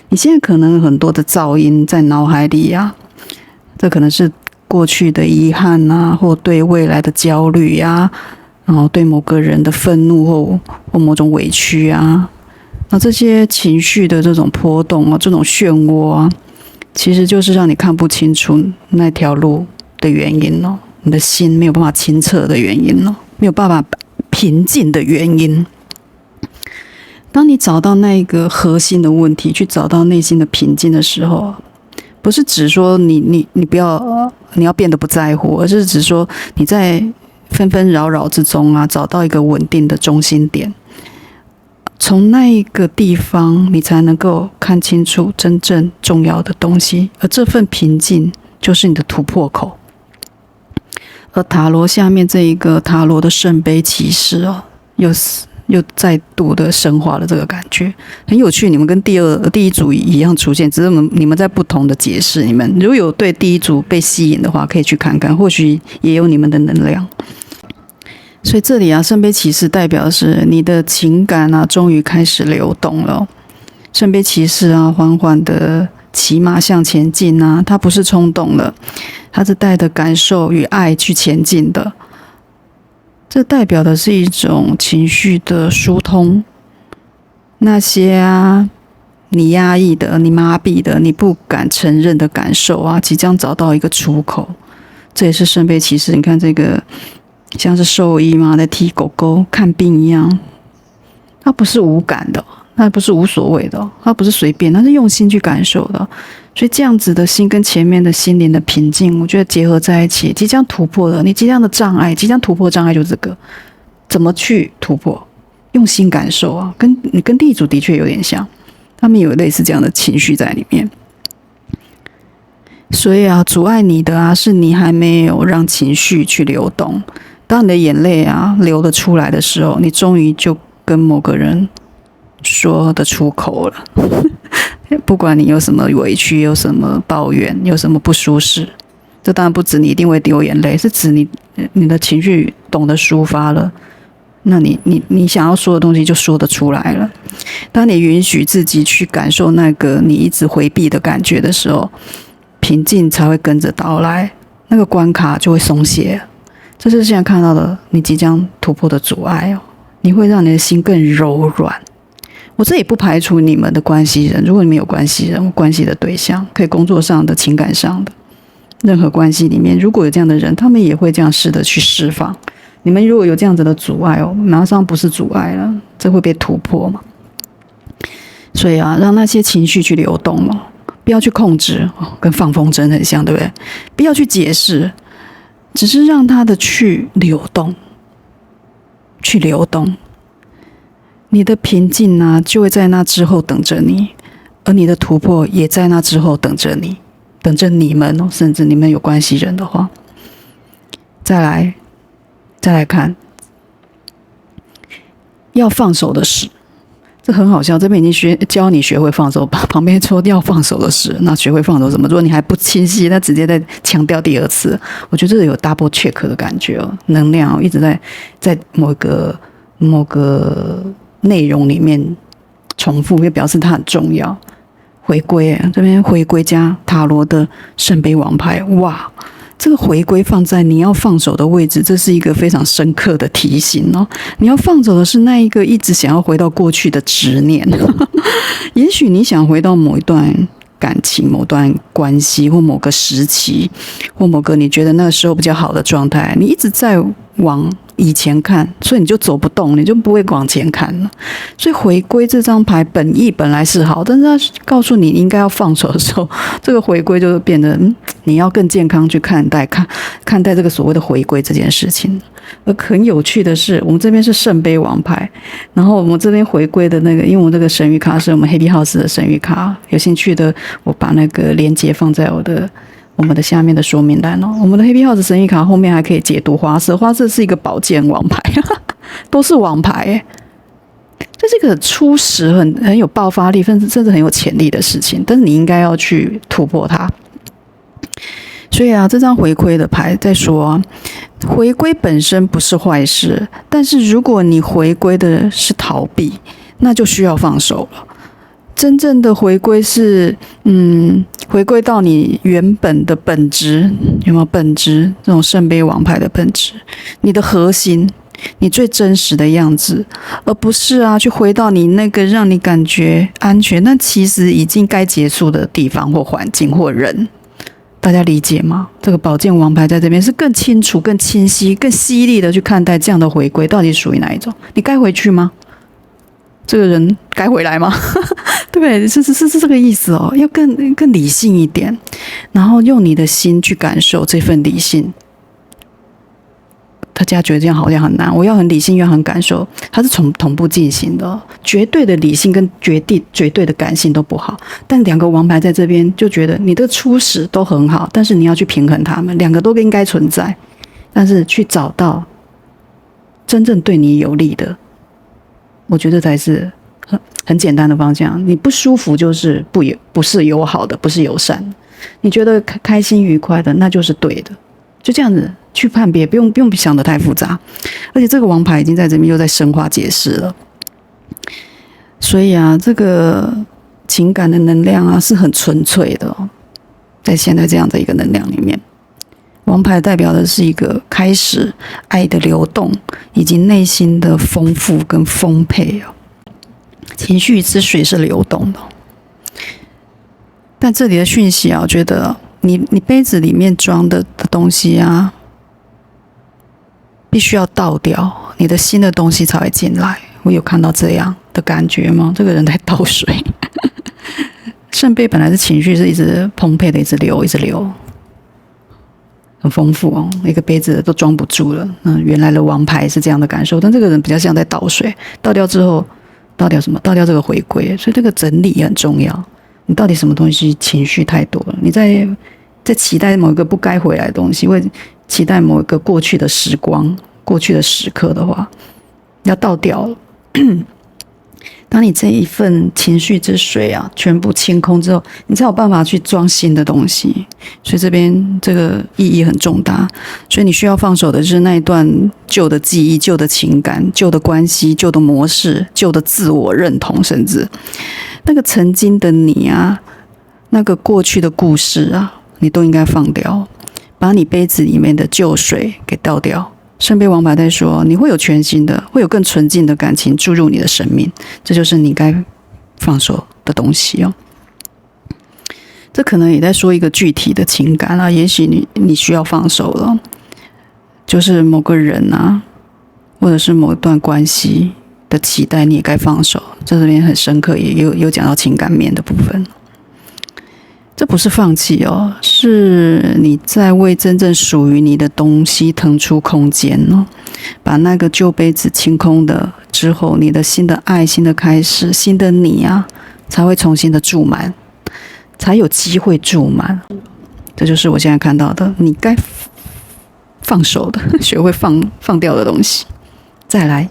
你现在可能有很多的噪音在脑海里啊，这可能是过去的遗憾啊，或对未来的焦虑啊，然后对某个人的愤怒或某种委屈啊，那这些情绪的这种波动啊，这种漩涡啊，其实就是让你看不清楚那条路的原因哦，你的心没有办法清澈的原因哦，没有办法平静的原因。当你找到那个核心的问题，去找到内心的平静的时候，不是指说你不要你要变得不在乎，而是指说你在纷纷扰扰之中啊，找到一个稳定的中心点。从那一个地方，你才能够看清楚真正重要的东西，而这份平静就是你的突破口。而塔罗下面这一个塔罗的圣杯骑士哦，又再度的升华了这个感觉，很有趣。你们跟第一组一样出现，只是你们在不同的解释。你们如果有对第一组被吸引的话，可以去看看，或许也有你们的能量。所以这里啊，圣杯骑士代表的是你的情感啊，终于开始流动了。圣杯骑士啊，缓缓的骑马向前进啊，它不是冲动了，它是带着感受与爱去前进的。这代表的是一种情绪的疏通，那些啊你压抑的、你麻痹的、你不敢承认的感受啊，即将找到一个出口。这也是圣杯骑士，你看这个像是兽医嘛，在替狗狗看病一样，它不是无感的，它不是无所谓的，它不是随便，它是用心去感受的。所以这样子的心跟前面的心灵的平静，我觉得结合在一起，即将突破的，你即将的障碍，即将突破障碍就是这个，怎么去突破？用心感受啊，跟第一组的确有点像，他们有类似这样的情绪在里面。所以啊，阻碍你的啊，是你还没有让情绪去流动。当你的眼泪啊流了出来的时候，你终于就跟某个人说得出口了。不管你有什么委屈，有什么抱怨，有什么不舒适，这当然不止你一定会流眼泪，是指你的情绪懂得抒发了，那你想要说的东西就说得出来了。当你允许自己去感受那个你一直回避的感觉的时候，平静才会跟着到来，那个关卡就会松懈。这是现在看到的你即将突破的阻碍哦，你会让你的心更柔软。我这也不排除你们的关系人，如果你们有关系人、关系的对象，可以工作上的、情感上的，任何关系里面，如果有这样的人，他们也会这样试着去释放。你们如果有这样子的阻碍哦，马上不是阻碍了，这会被突破嘛。所以啊，让那些情绪去流动哦，不要去控制哦，跟放风筝很像，对不对？不要去解释，只是让它的去流动，去流动。你的平静啊，就会在那之后等着你，而你的突破也在那之后等着你，等着你们哦，甚至你们有关系人的话，再来看要放手的事，这很好笑。这边已经教你学会放手，旁边说要放手的事，那学会放手什么？如果你还不清晰，那直接再强调第二次，我觉得这有 double check 的感觉哦，能量哦，一直在某个内容里面重复，也表示它很重要。回归，这边回归加塔罗的圣杯王牌，哇，这个回归放在你要放手的位置，这是一个非常深刻的提醒哦。你要放手的是那一个一直想要回到过去的执念，也许你想回到某一段感情、某段关系，或某个时期，或某个你觉得那个时候比较好的状态，你一直在往以前看，所以你就走不动，你就不会往前看了。所以回归这张牌本意本来是好，但是它告诉你应该要放手的时候，这个回归就变得你要更健康去看待这个所谓的回归这件事情。而很有趣的是，我们这边是圣杯王牌，然后我们这边回归的那个，因为我们这个神谕卡是我们Happy House的神谕卡，有兴趣的我把那个连结放在我们的下面的说明栏哦。我们的Happy House神谕卡后面还可以解读花色，花色是一个宝剑王牌，都是王牌耶。这是一个初始很有爆发力，甚至很有潜力的事情，但是你应该要去突破它。所以啊，这张回归的牌在说啊，回归本身不是坏事，但是如果你回归的是逃避，那就需要放手了。真正的回归是，回归到你原本的本质，有没有本质？这种圣杯王牌的本质，你的核心，你最真实的样子，而不是啊，去回到你那个让你感觉安全，但其实已经该结束的地方或环境或人。大家理解吗？这个宝剑王牌在这边是更清楚、更清晰、更犀利的去看待这样的回归到底属于哪一种？你该回去吗？这个人该回来吗？对不对？是这个意思哦，要更理性一点，然后用你的心去感受这份理性，它家觉得这样好像很难，我要很理性又很感受，它是同步进行的，绝对的理性跟绝对的感性都不好，但两个王牌在这边就觉得你的初始都很好，但是你要去平衡它们，两个都应该存在，但是去找到真正对你有利的，我觉得才是很简单的方向。你不舒服就是不是友好的，不是友善，你觉得开心愉快的那就是对的，就这样子去判别，不用想得太复杂。而且这个王牌已经在这边又在深化解释了，所以啊，这个情感的能量啊是很纯粹的哦，在现在这样的一个能量里面，王牌代表的是一个开始爱的流动，以及内心的丰富跟丰沛哦。情绪之水是流动的，但这里的讯息啊，我觉得你杯子里面装的东西啊，必须要倒掉，你的新的东西才会进来。我有看到这样的感觉吗？这个人在倒水。圣杯本来是情绪是一直澎湃的，一直流，很丰富哦，一个杯子都装不住了。原来的王牌是这样的感受，但这个人比较像在倒水，倒掉之后，倒掉什么？倒掉这个回归，所以这个整理也很重要。你到底什么东西情绪太多了？你在期待某一个不该回来的东西，或期待某一个过去的时光、过去的时刻的话，要倒掉了。当你这一份情绪之水啊，全部清空之后，你才有办法去装新的东西。所以这边这个意义很重大。所以你需要放手的是那一段旧的记忆、旧的情感、旧的关系、旧的模式、旧的自我认同，甚至那个曾经的你啊，那个过去的故事啊，你都应该放掉，把你杯子里面的旧水给倒掉。圣杯王牌在说，你会有全新的，会有更纯净的感情注入你的生命，这就是你该放手的东西哦。这可能也在说一个具体的情感啊，也许你需要放手了，就是某个人啊，或者是某一段关系的期待，你也该放手。这边很深刻，也有讲到情感面的部分。这不是放弃哦，是你在为真正属于你的东西腾出空间哦。把那个旧杯子清空的之后，你的新的爱、新的开始、新的你啊，才会重新的注满，才有机会注满。这就是我现在看到的，你该放手的，学会放掉的东西。再来，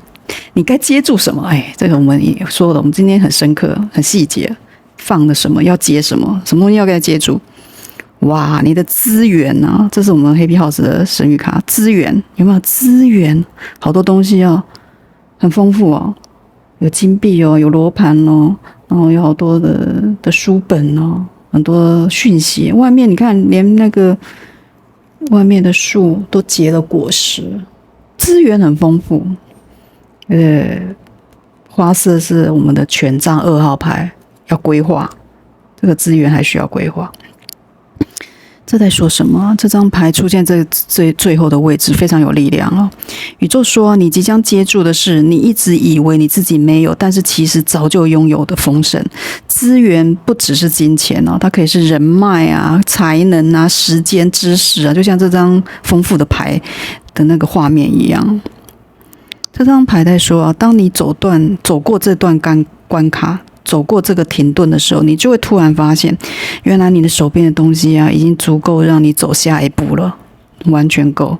你该接住什么？这个我们也说了，我们今天很深刻、很细节。放了什么要接什么，什么东西要给它接住。哇，你的资源啊，这是我们 Happy House 的神谕卡，资源有没有？资源好多东西哦，很丰富哦，有金币哦，有罗盘哦，然后有好多的书本哦，很多讯息。外面你看，连那个外面的树都结了果实，资源很丰富。花色是我们的权杖2号牌。要规划这个资源，还需要规划。这在说什么？这张牌出现最后的位置非常有力量哦。宇宙说，你即将接住的是你一直以为你自己没有，但是其实早就拥有的丰盛资源。不只是金钱哦，它可以是人脉啊、才能啊、时间、知识啊，就像这张丰富的牌的那个画面一样。这张牌在说啊，当你走过这段关卡。走过这个停顿的时候，你就会突然发现，原来你的手边的东西啊，已经足够让你走下一步了，完全够。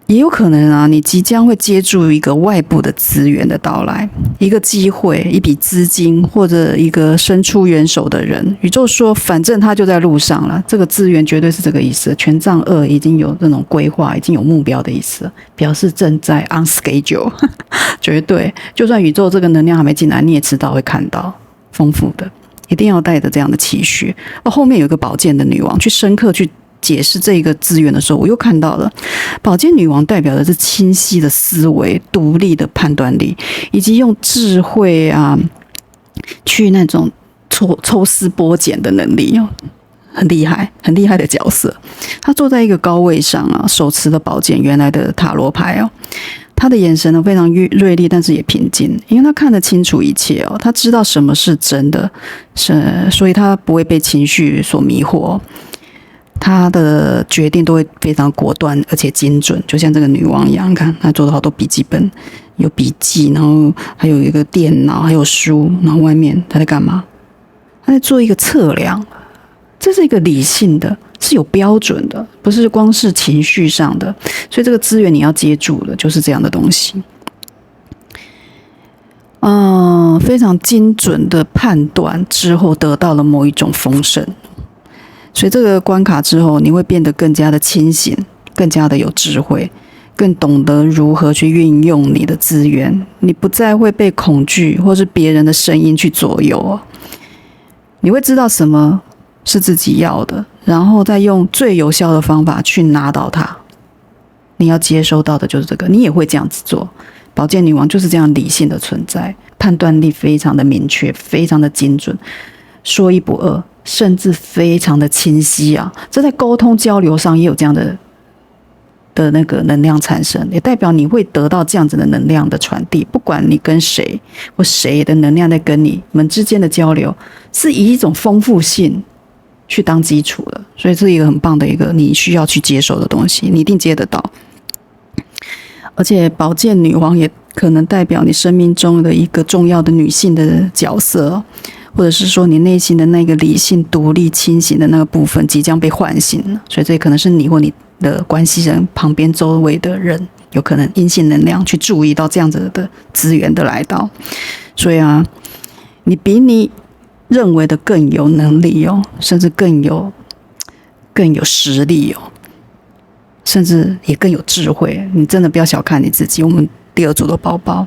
也有可能啊，你即将会接住一个外部的资源的到来，一个机会、一笔资金，或者一个伸出援手的人。宇宙说，反正他就在路上了。这个资源绝对是这个意思。权杖2已经有这种规划，已经有目标的意思，表示正在 on schedule， 绝对。就算宇宙这个能量还没进来，你也迟早会看到丰富的。一定要带着这样的期许。后面有一个宝剑的女王去深刻去解释这个资源的时候，我又看到了宝剑女王代表的是清晰的思维、独立的判断力，以及用智慧啊去那种抽丝剥茧的能力哦，很厉害，很厉害的角色。她坐在一个高位上啊，手持的宝剑，原来的塔罗牌哦。他的眼神呢非常锐利，但是也平静，因为他看得清楚一切哦，他知道什么是真的，所以他不会被情绪所迷惑。他的决定都会非常果断而且精准，就像这个女王一样。你看，他做了好多笔记本，有笔记，然后还有一个电脑，还有书，然后外面他在干嘛？他在做一个测量，这是一个理性的，是有标准的，不是光是情绪上的。所以这个资源你要接住的，就是这样的东西。非常精准的判断之后，得到了某一种丰盛。所以这个关卡之后，你会变得更加的清醒，更加的有智慧，更懂得如何去运用你的资源。你不再会被恐惧或是别人的声音去左右。你会知道什么是自己要的，然后再用最有效的方法去拿到它。你要接收到的就是这个，你也会这样子做。宝剑女王就是这样理性的存在，判断力非常的明确，非常的精准，说一不二，甚至非常的清晰啊！这在沟通交流上也有这样的那个能量产生，也代表你会得到这样子的能量的传递。不管你跟谁或谁的能量在跟你们之间的交流，是以一种丰富性去当基础的，所以这是一个很棒的一个你需要去接受的东西，你一定接得到。而且宝剑女王也可能代表你生命中的一个重要的女性的角色，或者是说你内心的那个理性、独立、清醒的那个部分即将被唤醒了，所以这可能是你或你的关系人旁边周围的人有可能阴性能量去注意到这样子的资源的来到。所以啊，你比你认为的更有能力哦，甚至更有实力哦，甚至也更有智慧。你真的不要小看你自己。我们第二组的宝宝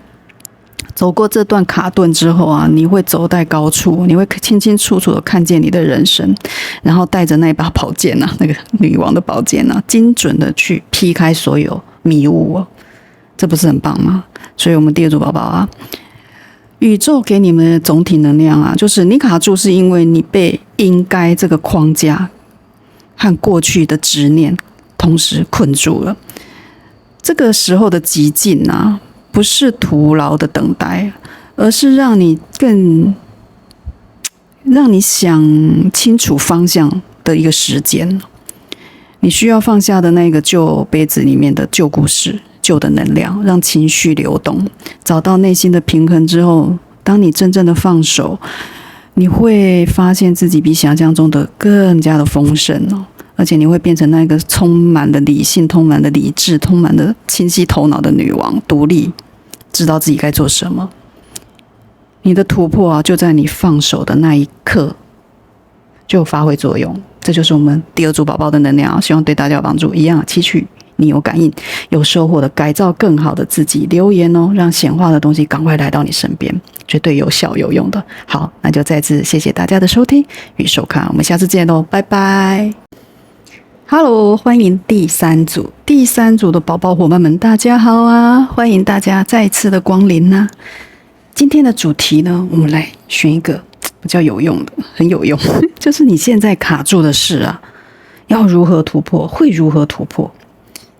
走过这段卡顿之后啊，你会走在高处，你会清清楚楚的看见你的人生，然后带着那一把宝剑啊，那个女王的宝剑啊，精准的去劈开所有迷雾哦，这不是很棒吗？所以我们第二组宝宝啊，宇宙给你们的总体能量啊，就是你卡住是因为你被应该这个框架和过去的执念同时困住了。这个时候的极尽啊，不是徒劳的等待，而是让你想清楚方向的一个时间。你需要放下的那个旧杯子里面的旧故事、旧的能量，让情绪流动，找到内心的平衡之后，当你真正的放手，你会发现自己比想象中的更加的丰盛哦。而且你会变成那个充满了理性、充满了理智、充满了清晰头脑的女王，独立，知道自己该做什么。你的突破啊，就在你放手的那一刻就发挥作用。这就是我们第二组宝宝的能量，希望对大家有帮助。一样期许你有感应、有收获的改造更好的自己，留言哦，让显化的东西赶快来到你身边，绝对有效有用的。好，那就再次谢谢大家的收听与收看，我们下次见喽，拜拜。Hello， 欢迎第三组的宝宝伙伴们，大家好啊！欢迎大家再次的光临啊！今天的主题呢，我们来选一个比较有用的，很有用，就是你现在卡住的事啊，要如何突破，会如何突破？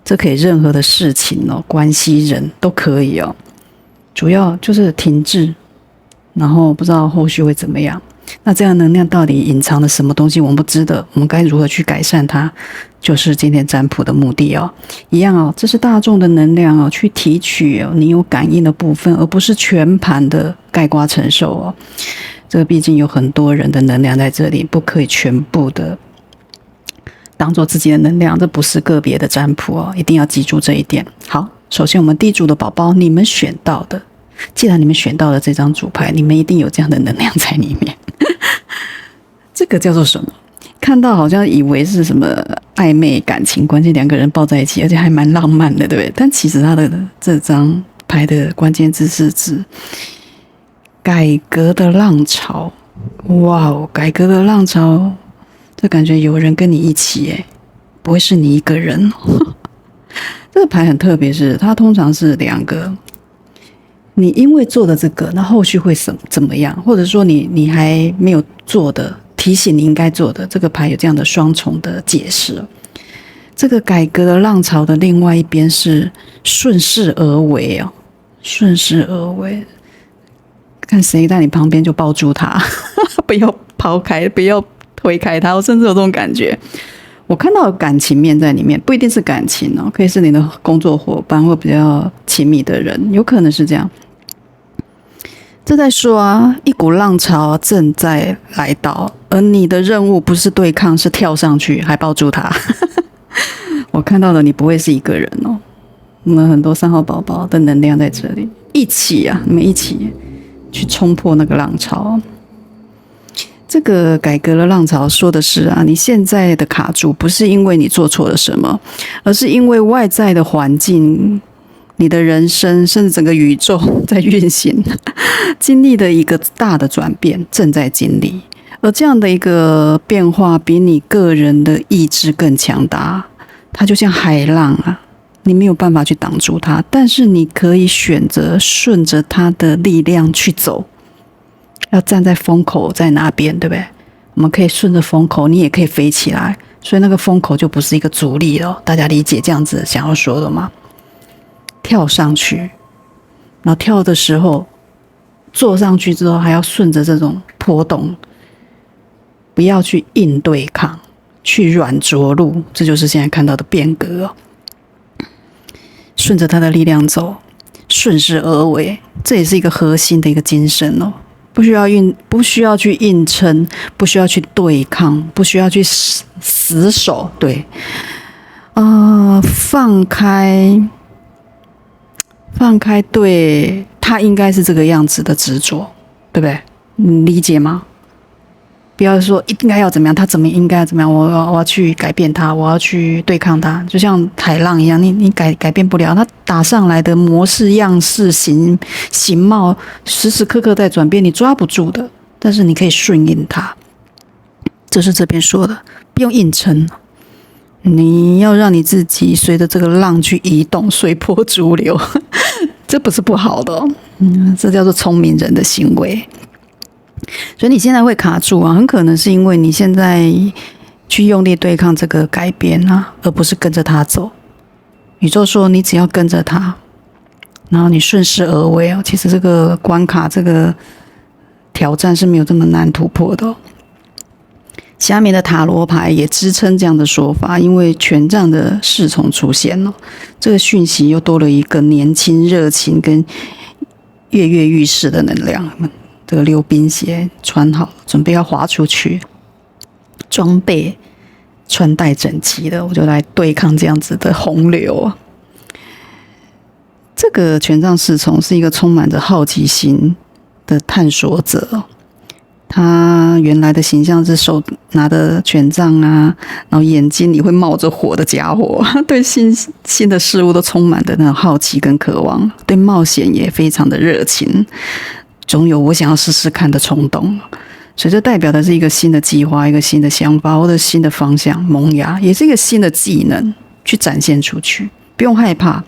这可以任何的事情哦，关系人都可以哦。主要就是停滞，然后不知道后续会怎么样。那这样能量到底隐藏了什么东西我们不知道，我们该如何去改善它，就是今天占卜的目的哦。一样哦，这是大众的能量哦，去提取哦你有感应的部分，而不是全盘的概括承受哦。这个毕竟有很多人的能量在这里，不可以全部的当做自己的能量，这不是个别的占卜哦，一定要记住这一点。好，首先我们第一组的宝宝，你们选到的，既然你们选到了这张主牌，你们一定有这样的能量在里面。这个叫做什么？看到好像以为是什么暧昧感情关系，两个人抱在一起，而且还蛮浪漫的，对不对？但其实他的这张牌的关键字是指改革的浪潮。哇哦，改革的浪潮，这感觉有人跟你一起耶，不会是你一个人。这个牌很特别，是它通常是两个。你因为做的这个，那后续会怎么样？或者说你还没有做的，提醒你应该做的，这个牌有这样的双重的解释。这个改革的浪潮的另外一边是顺势而为哦，顺势而为。看谁在你旁边就抱住他，不要抛开，不要推开他，我甚至有这种感觉。我看到有感情面在里面，不一定是感情哦，可以是你的工作伙伴或比较亲密的人，有可能是这样。这在说啊，一股浪潮正在来到，而你的任务不是对抗，是跳上去还抱住他。我看到的你不会是一个人哦，我们很多3号宝宝的能量在这里，一起啊，你们一起去冲破那个浪潮。这个改革的浪潮说的是啊，你现在的卡住不是因为你做错了什么，而是因为外在的环境。你的人生甚至整个宇宙在运行，经历的一个大的转变，正在经历。而这样的一个变化，比你个人的意志更强大。它就像海浪啊，你没有办法去挡住它，但是你可以选择顺着它的力量去走。要站在风口在哪边，对不对？我们可以顺着风口，你也可以飞起来。所以那个风口就不是一个阻力了。大家理解这样子想要说的吗？跳上去，然后跳的时候坐上去之后还要顺着这种波动，不要去硬对抗，去软着陆，这就是现在看到的变革哦。顺着它的力量走，顺势而为，这也是一个核心的一个精神哦。不需要去硬撑，不需要去对抗，不需要去死守，对，放开对他应该是这个样子的执着，对不对？你理解吗？不要说应该要怎么样，他应该要怎么样，我要去改变他，我要去对抗他，就像海浪一样，你改变不了，他打上来的模式、样式、形貌，时时刻刻在转变，你抓不住的。但是你可以顺应它，这是这边说的，不用硬撑。你要让你自己随着这个浪去移动，随波逐流，这不是不好的哦。这叫做聪明人的行为。所以你现在会卡住啊，很可能是因为你现在去用力对抗这个改变啊，而不是跟着它走。宇宙说你只要跟着它，然后你顺势而为哦。其实这个关卡、这个挑战是没有这么难突破的哦。下面的塔罗牌也支撑这样的说法，因为权杖的侍从出现了，这个讯息又多了一个年轻、热情跟跃跃欲试的能量。这个溜冰鞋穿好，准备要滑出去，装备穿戴整齐的，我就来对抗这样子的洪流。这个权杖侍从是一个充满着好奇心的探索者，他原来的形象是手拿着权杖啊，然后眼睛里会冒着火的家伙，对新的事物都充满的那种好奇跟渴望，对冒险也非常的热情，总有我想要试试看的冲动。所以这代表的是一个新的计划，一个新的想法或者新的方向萌芽，也是一个新的技能去展现出去。不用害怕，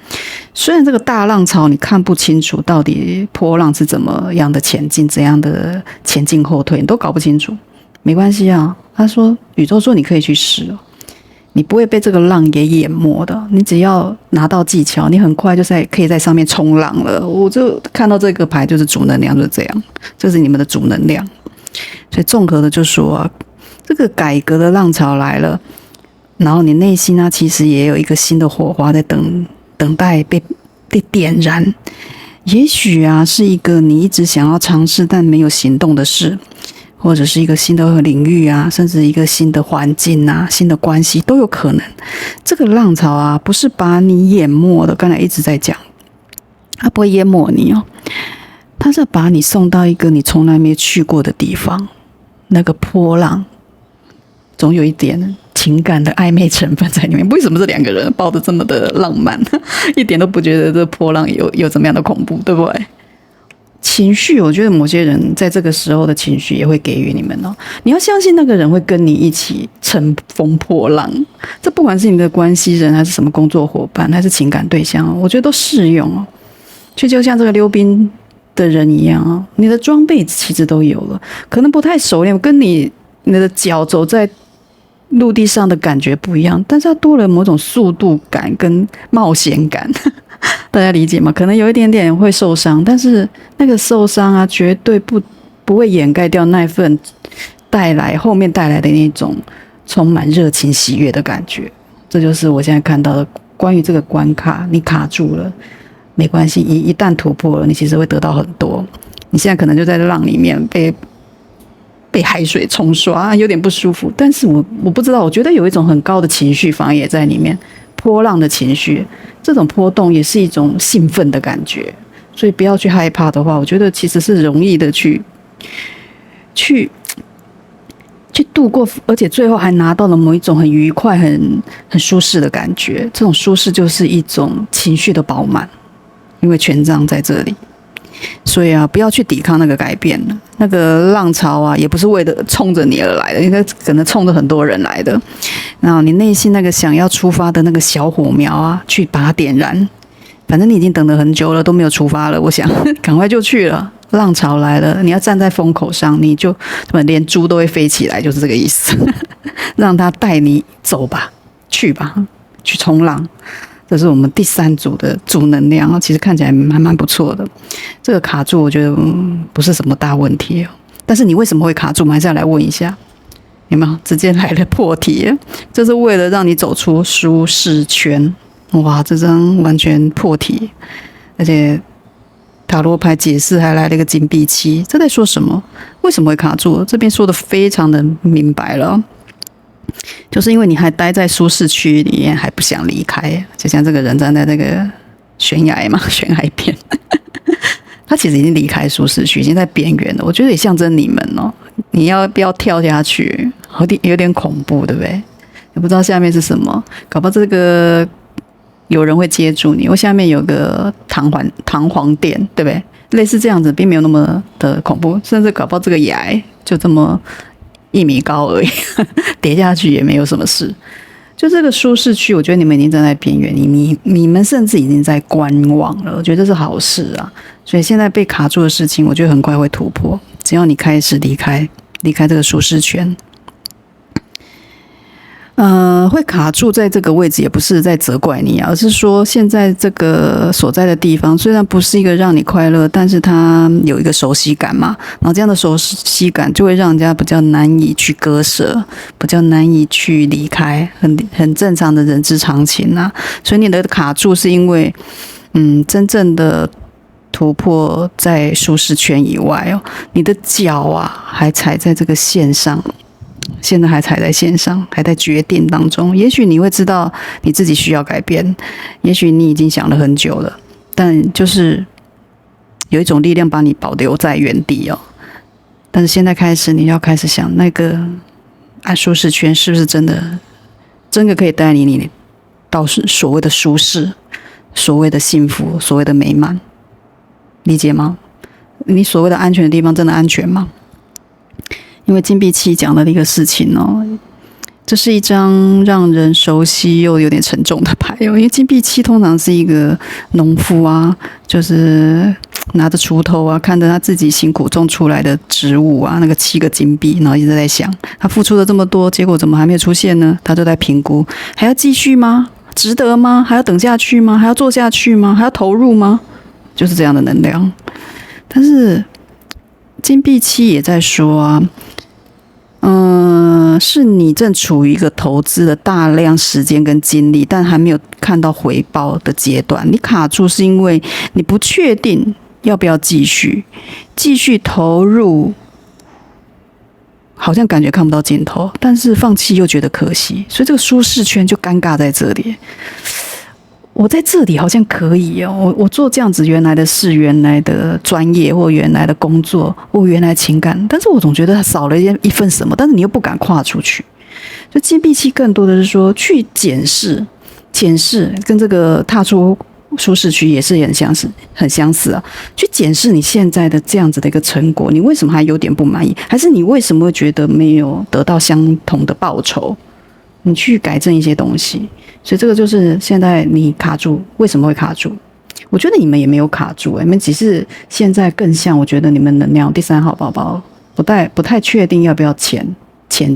虽然这个大浪潮你看不清楚到底波浪是怎么样的前进，怎样的前进后退，你都搞不清楚，没关系啊。他说，宇宙说你可以去试哦，你不会被这个浪给淹没的。你只要拿到技巧，你很快就可以在上面冲浪了。我就看到这个牌就是主能量，就是这样，这是你们的主能量。所以综合的就说啊，这个改革的浪潮来了。然后你内心啊，其实也有一个新的火花在等待被点燃。也许啊，是一个你一直想要尝试但没有行动的事，或者是一个新的领域啊，甚至一个新的环境啊、新的关系都有可能。这个浪潮啊，不是把你淹没的，刚才一直在讲，它不会淹没你哦，它是把你送到一个你从来没去过的地方。那个波浪总有一点情感的暧昧成分在里面。为什么这两个人抱得这么的浪漫，一点都不觉得这波浪有怎么样的恐怖，对不对？情绪，我觉得某些人在这个时候的情绪也会给予你们哦。你要相信那个人会跟你一起乘风破浪，这不管是你的关系人，还是什么工作伙伴，还是情感对象，我觉得都适用哦。就像这个溜冰的人一样哦，你的装备其实都有了，可能不太熟练，跟你的脚走在陆地上的感觉不一样，但是它多了某种速度感跟冒险感，大家理解吗？可能有一点点会受伤，但是那个受伤啊，绝对不会掩盖掉那份后面带来的那种充满热情喜悦的感觉。这就是我现在看到的关于这个关卡，你卡住了没关系，一旦突破了，你其实会得到很多。你现在可能就在浪里面被海水冲刷，有点不舒服，但是我不知道，我觉得有一种很高的情绪反而也在里面，波浪的情绪，这种波动也是一种兴奋的感觉，所以不要去害怕的话，我觉得其实是容易的去度过，而且最后还拿到了某一种很愉快、很舒适的感觉。这种舒适就是一种情绪的饱满，因为权杖在这里。所以啊，不要去抵抗那个改变了。那个浪潮啊，也不是为了冲着你而来的，应该可能冲着很多人来的。然后你内心那个想要出发的那个小火苗啊，去把它点燃。反正你已经等了很久了，都没有出发了。我想赶快就去了。浪潮来了，你要站在风口上，你就连猪都会飞起来，就是这个意思。让它带你走吧，去吧，去冲浪。这是我们第3组的主能量，其实看起来还蛮不错的。这个卡住，我觉得不是什么大问题哦。但是你为什么会卡住？我们还是要来问一下，有没有直接来了破题？这是为了让你走出舒适圈。哇，这张完全破题，而且塔罗牌解释还来了一个金币7，这在说什么？为什么会卡住？这边说的非常的明白了。就是因为你还待在舒适区里面，还不想离开，就像这个人站在那个悬崖边，他其实已经离开舒适区，已经在边缘了。我觉得也象征你们哦，你要不要跳下去？有点恐怖，对不对？也不知道下面是什么，搞不好这个有人会接住你。我下面有个弹簧垫，对不对？类似这样子，并没有那么的恐怖，甚至搞不好这个崖就这么1米高而已，跌下去也没有什么事。就这个舒适区，我觉得你们已经站在边缘，你们甚至已经在观望了。我觉得这是好事啊。所以现在被卡住的事情，我觉得很快会突破。只要你开始离开这个舒适圈。会卡住在这个位置，也不是在责怪你啊，而是说现在这个所在的地方虽然不是一个让你快乐，但是它有一个熟悉感嘛，然后这样的熟悉感就会让人家比较难以去割舍，比较难以去离开，很正常的人之常情啊。所以你的卡住是因为，真正的突破在舒适圈以外哦，你的脚啊还踩在这个线上。现在还踩在线上，还在决定当中。也许你会知道你自己需要改变，也许你已经想了很久了，但就是有一种力量把你保留在原地哦。但是现在开始，你要开始想，那个舒适圈是不是真的可以带你到所谓的舒适、所谓的幸福、所谓的美满？理解吗？你所谓的安全的地方，真的安全吗？因为金币7讲了一个事情哦，这是一张让人熟悉又有点沉重的牌哦。因为金币7通常是一个农夫啊，就是拿着锄头啊，看着他自己辛苦种出来的植物啊，那个7个金币，然后一直在想，他付出了这么多，结果怎么还没有出现呢？他就在评估，还要继续吗？值得吗？还要等下去吗？还要做下去吗？还要投入吗？就是这样的能量。但是金币7也在说啊，是你正处于一个投资了大量时间跟精力，但还没有看到回报的阶段。你卡住是因为你不确定要不要继续投入，好像感觉看不到尽头，但是放弃又觉得可惜，所以这个舒适圈就尴尬在这里。我在这里好像可以哦，我做这样子原来的事、原来的专业或原来的工作或原来情感，但是我总觉得少了一份什么，但是你又不敢跨出去。就金币7更多的是说去检视，跟这个踏出舒适区也是很相似啊。去检视你现在的这样子的一个成果，你为什么还有点不满意？还是你为什么会觉得没有得到相同的报酬？你去改正一些东西。所以这个就是现在你卡住，为什么会卡住？我觉得你们也没有卡住，你们只是现在更像，我觉得你们能量第3号宝宝不太确定要不要前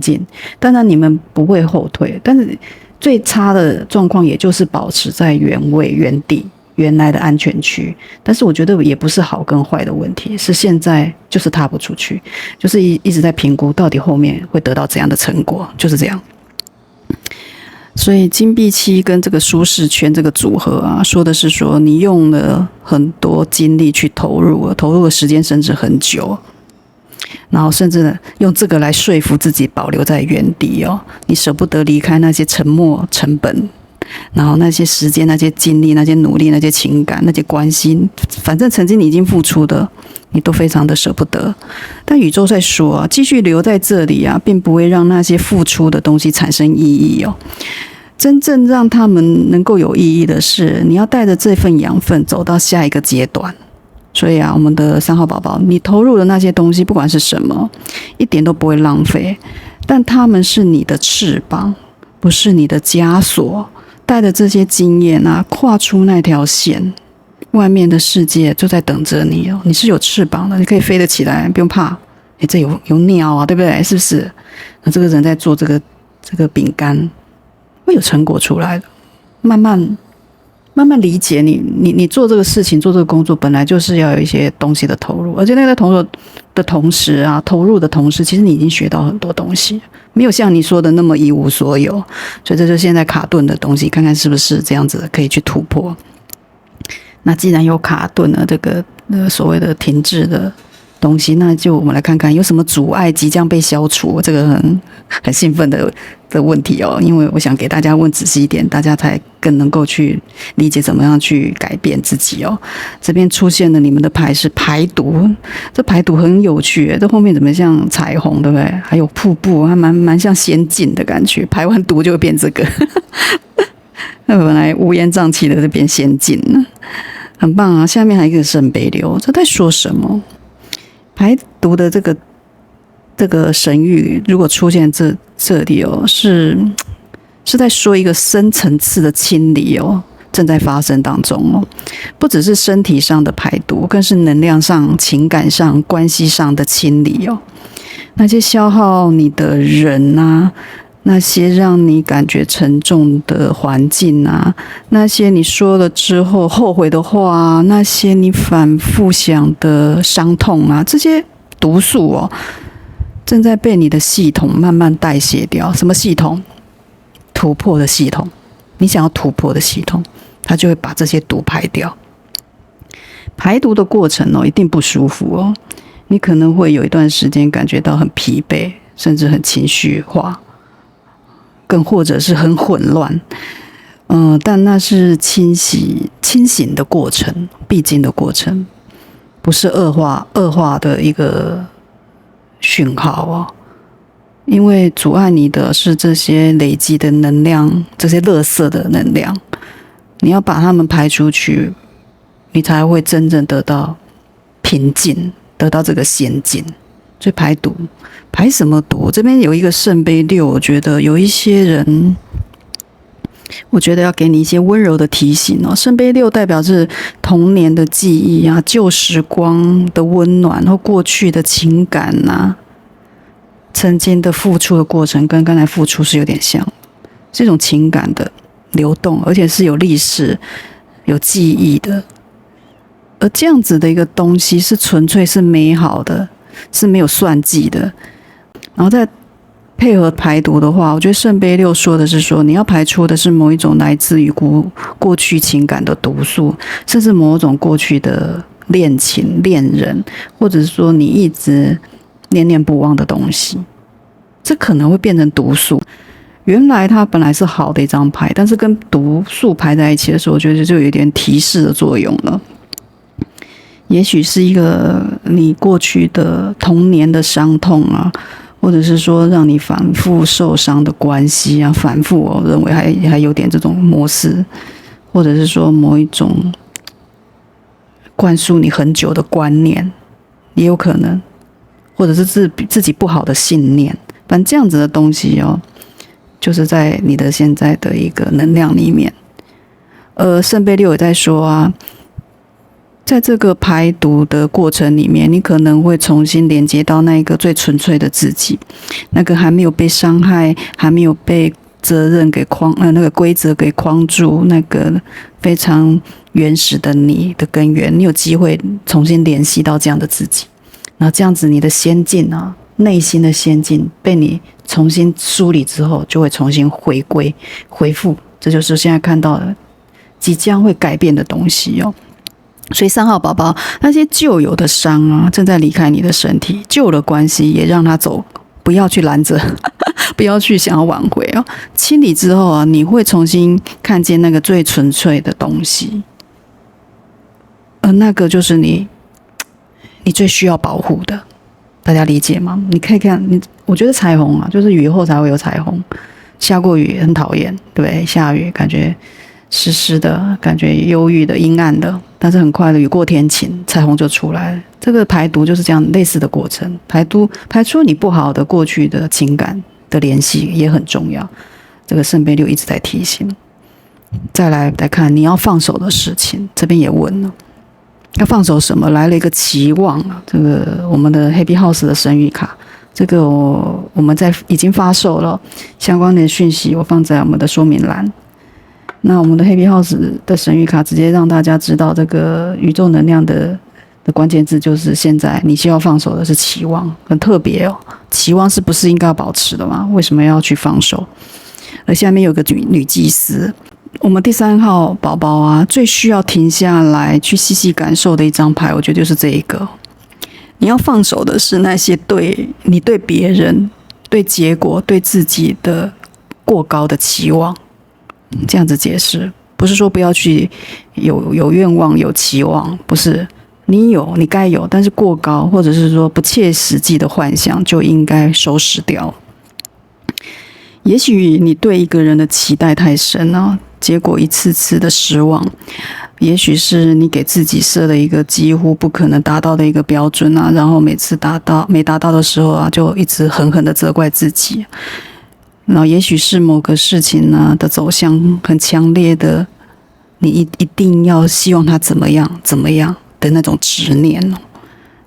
进，当然你们不会后退，但是最差的状况也就是保持在原地原来的安全区。但是我觉得也不是好跟坏的问题，是现在就是踏不出去，就是一直在评估到底后面会得到怎样的成果，就是这样。所以金币七跟这个舒适圈这个组合啊，说的是说你用了很多精力去投入的时间甚至很久，然后甚至呢用这个来说服自己保留在原地哦，你舍不得离开那些沉没成本，然后那些时间、那些精力、那些努力、那些情感、那些关系，反正曾经你已经付出的，你都非常的舍不得。但宇宙在说啊，继续留在这里啊，并不会让那些付出的东西产生意义哦。真正让他们能够有意义的是，你要带着这份养分走到下一个阶段。所以啊，我们的3号宝宝，你投入的那些东西，不管是什么，一点都不会浪费。但他们是你的翅膀，不是你的枷锁。带着这些经验啊，跨出那条线，外面的世界就在等着你哦。你是有翅膀的，你可以飞得起来，不用怕。这有鸟啊，对不对？是不是？那这个人在做这个饼干，会有成果出来的。慢慢理解你做这个事情，做这个工作，本来就是要有一些东西的投入，而且那个投入的同时啊，其实你已经学到很多东西，没有像你说的那么一无所有。所以这就是现在卡顿的东西，看看是不是这样子可以去突破。那既然有卡顿了，这个所谓的停滞的东西，那就我们来看看有什么阻碍即将被消除。这个很兴奋的问题哦，因为我想给大家问仔细一点，大家才更能够去理解怎么样去改变自己哦。这边出现了你们的牌是排毒，这排毒很有趣，这后面怎么像彩虹，对不对？还有瀑布，还蛮像仙境的感觉，排完毒就会变这个。那本来乌烟瘴气的就变仙境了，很棒啊！下面还有一个圣杯六，这在说什么？排毒的这个神谕，如果出现这里哦，是在说一个深层次的清理哦，正在发生当中哦。不只是身体上的排毒，更是能量上、情感上、关系上的清理哦。那些消耗你的人啊，那些让你感觉沉重的环境啊，那些你说了之后后悔的话啊，那些你反复想的伤痛啊，这些毒素哦，正在被你的系统慢慢代谢掉。什么系统？突破的系统。你想要突破的系统，它就会把这些毒排掉。排毒的过程哦，一定不舒服哦。你可能会有一段时间感觉到很疲惫，甚至很情绪化。更或者是很混乱，但那是清醒的过程，必经的过程，不是恶化的一个讯号哦。因为阻碍你的是这些累积的能量，这些垃圾的能量，你要把它们排出去，你才会真正得到平静，得到这个仙境。所以排毒，排什么毒？这边有一个圣杯六，我觉得有一些人，我觉得要给你一些温柔的提醒哦。圣杯六代表是童年的记忆啊，旧时光的温暖，或过去的情感啊，曾经的付出的过程，跟刚才付出是有点像，是一种情感的流动，而且是有历史、有记忆的。而这样子的一个东西是纯粹是美好的。是没有算计的，然后再配合排毒的话，我觉得圣杯六说的是说，你要排出的是某一种来自于过去情感的毒素，甚至某种过去的恋情、恋人，或者是说你一直念念不忘的东西，这可能会变成毒素。原来它本来是好的一张牌，但是跟毒素排在一起的时候，我觉得就有一点提示的作用了。也许是一个你过去的童年的伤痛啊，或者是说让你反复受伤的关系啊，反复我认为还有点这种模式，或者是说某一种灌输你很久的观念，也有可能，或者是自己不好的信念，反正这样子的东西哦，就是在你的现在的一个能量里面。圣杯六也在说啊。在这个排毒的过程里面，你可能会重新连接到那个最纯粹的自己，那个还没有被伤害，还没有被责任给那个规则给框住，那个非常原始的你的根源，你有机会重新联系到这样的自己，然后这样子你的仙境啊，内心的仙境被你重新梳理之后，就会重新恢复。这就是现在看到的即将会改变的东西哦。所以3号宝宝，那些旧有的伤啊，正在离开你的身体，旧的关系也让它走，不要去拦着，不要去想要挽回哦。清理之后啊，你会重新看见那个最纯粹的东西，而那个就是你最需要保护的。大家理解吗？你可以看，我觉得彩虹啊，就是雨后才会有彩虹。下过雨很讨厌，对不对？下雨感觉湿湿的，感觉忧郁的、阴暗的，但是很快的雨过天晴，彩虹就出来了。这个排毒就是这样类似的过程，排出你不好的过去的情感的联系也很重要。这个圣杯6一直在提醒。再来看你要放手的事情，这边也问了，要放手什么？来了一个期望啊，这个我们的 Happy House 的神谕卡。这个我们已经发售了，相关的讯息我放在我们的说明栏。那我们的 Happy House 的神谕卡直接让大家知道，这个宇宙能量的关键字就是现在你需要放手的是期望，很特别哦。期望是不是应该要保持的吗？为什么要去放手？而下面有个女祭司，我们第3号宝宝啊，最需要停下来去细细感受的一张牌，我觉得就是这一个。你要放手的是那些对别人、对结果、对自己的过高的期望。这样子解释，不是说不要去有愿望、有期望，不是你该有，但是过高或者是说不切实际的幻想就应该收拾掉。也许你对一个人的期待太深了，结果一次次的失望。也许是你给自己设了一个几乎不可能达到的一个标准啊，然后每次没达到的时候啊，就一直狠狠的责怪自己。然后也许是某个事情呢的走向很强烈的，你一定要希望它怎么样的那种执念哦，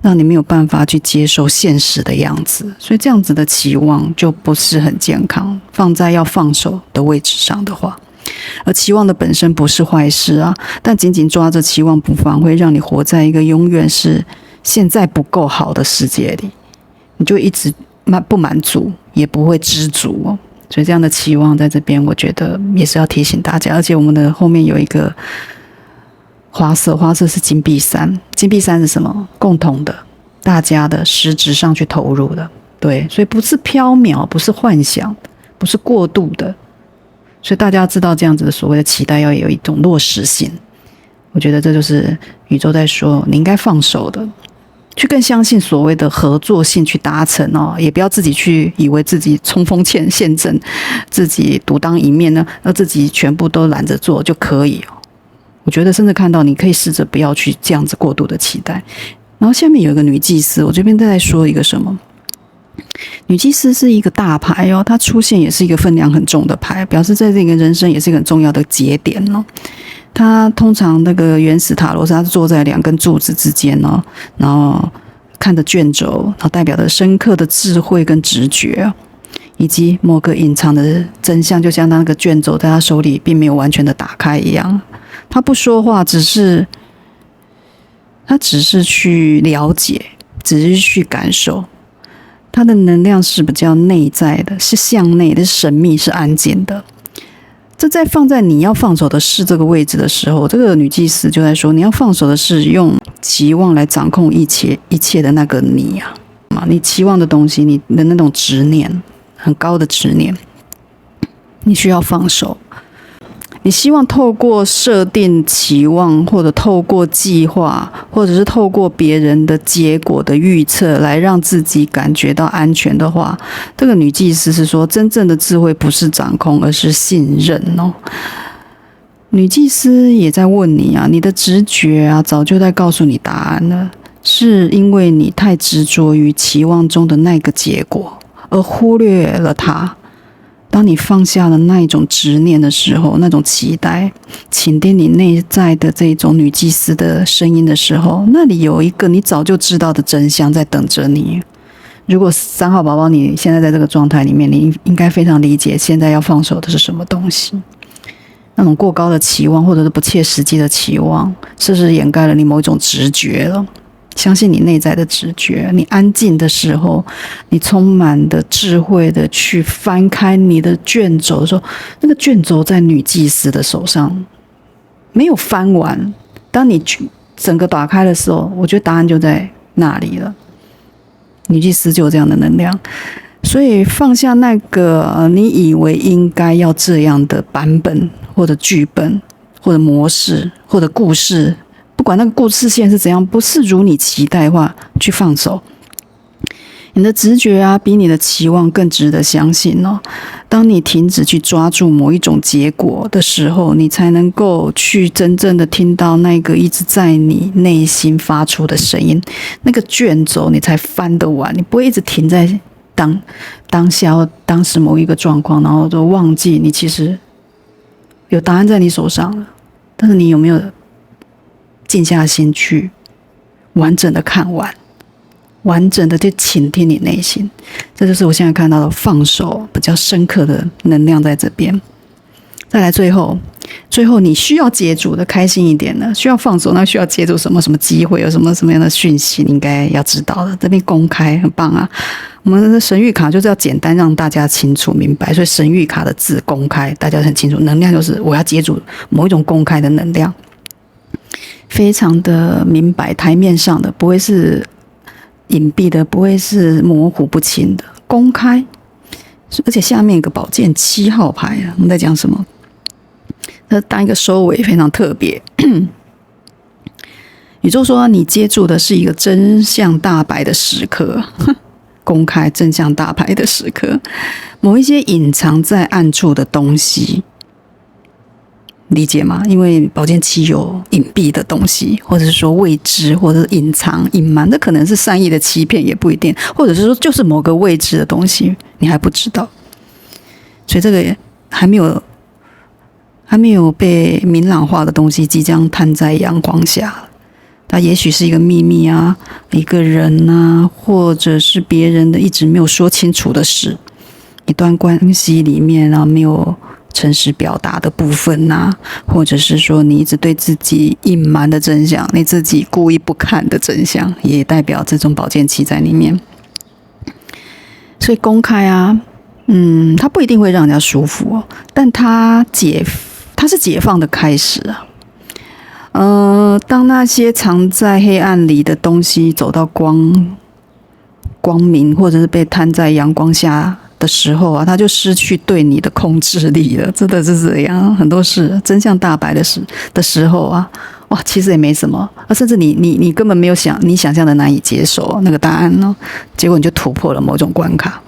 让你没有办法去接受现实的样子。所以这样子的期望就不是很健康，放在要放手的位置上的话。而期望的本身不是坏事啊，但紧紧抓着期望不放，会让你活在一个永远是现在不够好的世界里，你就一直不满足，也不会知足哦。所以这样的期望在这边，我觉得也是要提醒大家。而且我们的后面有一个花色是金币3，金币3是什么？共同的、大家的、实质上去投入的，对，所以不是缥缈，不是幻想，不是过度的。所以大家知道这样子的所谓的期待要有一种落实性，我觉得这就是宇宙在说你应该放手的，去更相信所谓的合作性去达成哦，也不要自己去以为自己冲锋陷阵，自己独当一面呢，而自己全部都揽着做就可以哦。我觉得甚至看到你可以试着不要去这样子过度的期待。然后下面有一个女祭司，我这边在说一个什么？女祭司是一个大牌哦，它出现也是一个分量很重的牌，表示在这个人生也是一个很重要的节点哦。它通常那个原始塔罗是它坐在2根柱子之间哦，然后看着卷轴，然后代表着深刻的智慧跟直觉，以及某个隐藏的真相，就像那个卷轴在他手里并没有完全的打开一样。他不说话，只是去了解，只是去感受。它的能量是比较内在的，是向内的，是神秘，是安静的。这在放在你要放手的是这个位置的时候，这个女祭司就在说，你要放手的是用期望来掌控一切的那个你啊，你期望的东西，你的那种执念，很高的执念，你需要放手。你希望透过设定期望，或者透过计划，或者是透过别人的结果的预测来让自己感觉到安全的话，这个女祭司是说，真正的智慧不是掌控，而是信任哦。女祭司也在问你啊，你的直觉啊，早就在告诉你答案了，是因为你太执着于期望中的那个结果，而忽略了它。当你放下了那一种执念的时候，那种期待，倾听你内在的这种女祭司的声音的时候，那里有一个你早就知道的真相在等着你。如果3号宝宝你现在在这个状态里面，你应该非常理解现在要放手的是什么东西。那种过高的期望或者是不切实际的期望，是不是掩盖了你某一种直觉了？相信你内在的直觉。你安静的时候，你充满的智慧的去翻开你的卷轴的时候，那个卷轴在女祭司的手上没有翻完。当你整个打开的时候，我觉得答案就在那里了。女祭司就有这样的能量，所以放下那个你以为应该要这样的版本或者剧本或者模式或者故事，不管那个故事线是怎样，不是如你期待的话，去放手。你的直觉啊，比你的期望更值得相信哦。当你停止去抓住某一种结果的时候，你才能够去真正的听到那个一直在你内心发出的声音，那个卷轴你才翻得完。你不会一直停在当下或当时某一个状况，然后就忘记你其实有答案在你手上了，但是你有没有静下心去完整的看完，完整的去倾听你内心？这就是我现在看到的放手比较深刻的能量在这边。再来最后你需要接住的，开心一点的，需要放手，那需要接住什么机会，有什么样的讯息你应该要知道的。这边公开很棒啊，我们的神谕卡就是要简单让大家清楚明白，所以神谕卡的字公开，大家很清楚，能量就是我要接住某一种公开的能量，非常的明白，台面上的，不会是隐蔽的，不会是模糊不清的，公开。而且下面有个宝剑7号牌啊，我们在讲什么？那当一个收尾非常特别。宇宙说你接住的是一个真相大白的时刻，公开真相大白的时刻，某一些隐藏在暗处的东西，理解吗？因为宝剑7有隐蔽的东西，或者是说未知，或者是隐藏、隐瞒的，可能是善意的欺骗，也不一定，或者是说就是某个未知的东西，你还不知道，所以这个还没有被明朗化的东西，即将摊在阳光下。它也许是一个秘密啊，一个人啊，或者是别人的一直没有说清楚的事，一段关系里面啊没有诚实表达的部分啊，或者是说你一直对自己隐瞒的真相，你自己故意不看的真相，也代表这种宝剑7在里面。所以公开啊，它不一定会让人家舒服哦，但它是解放的开始啊。当那些藏在黑暗里的东西走到光明，或者是被摊在阳光下的时候啊，它就失去对你的控制力了，真的是这样。很多事真相大白的时候啊，哇，其实也没什么，甚至你根本没有你想象的难以接受那个答案呢，结果你就突破了某种关卡。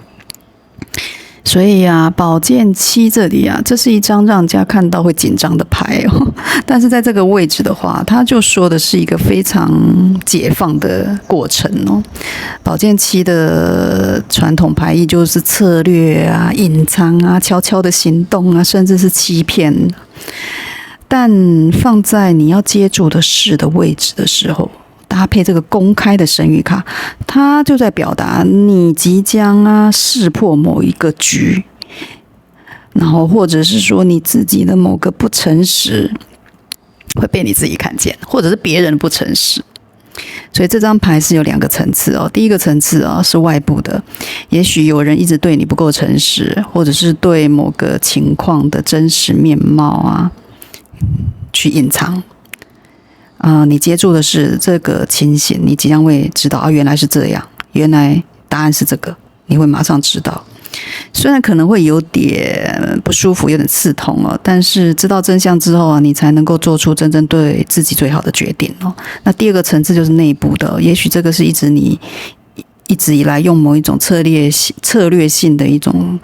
所以啊，宝剑7这里啊，这是一张让人家看到会紧张的牌哦。但是在这个位置的话，它就说的是一个非常解放的过程哦。宝剑7的传统牌意就是策略啊、隐藏啊、悄悄的行动啊，甚至是欺骗。但放在你要接住的事的位置的时候，搭配这个公开的神谕卡，它就在表达你即将识破某一个局，然后或者是说你自己的某个不诚实会被你自己看见，或者是别人不诚实。所以这张牌是有2个层次哦。第一个层次是外部的，也许有人一直对你不够诚实，或者是对某个情况的真实面貌去隐藏。你接住的是这个情形，你即将会知道原来是这样，原来答案是这个，你会马上知道。虽然可能会有点不舒服，有点刺痛但是知道真相之后你才能够做出真正对自己最好的决定那第2个层次就是内部的，也许这个是你一直以来用某一种策略性的一种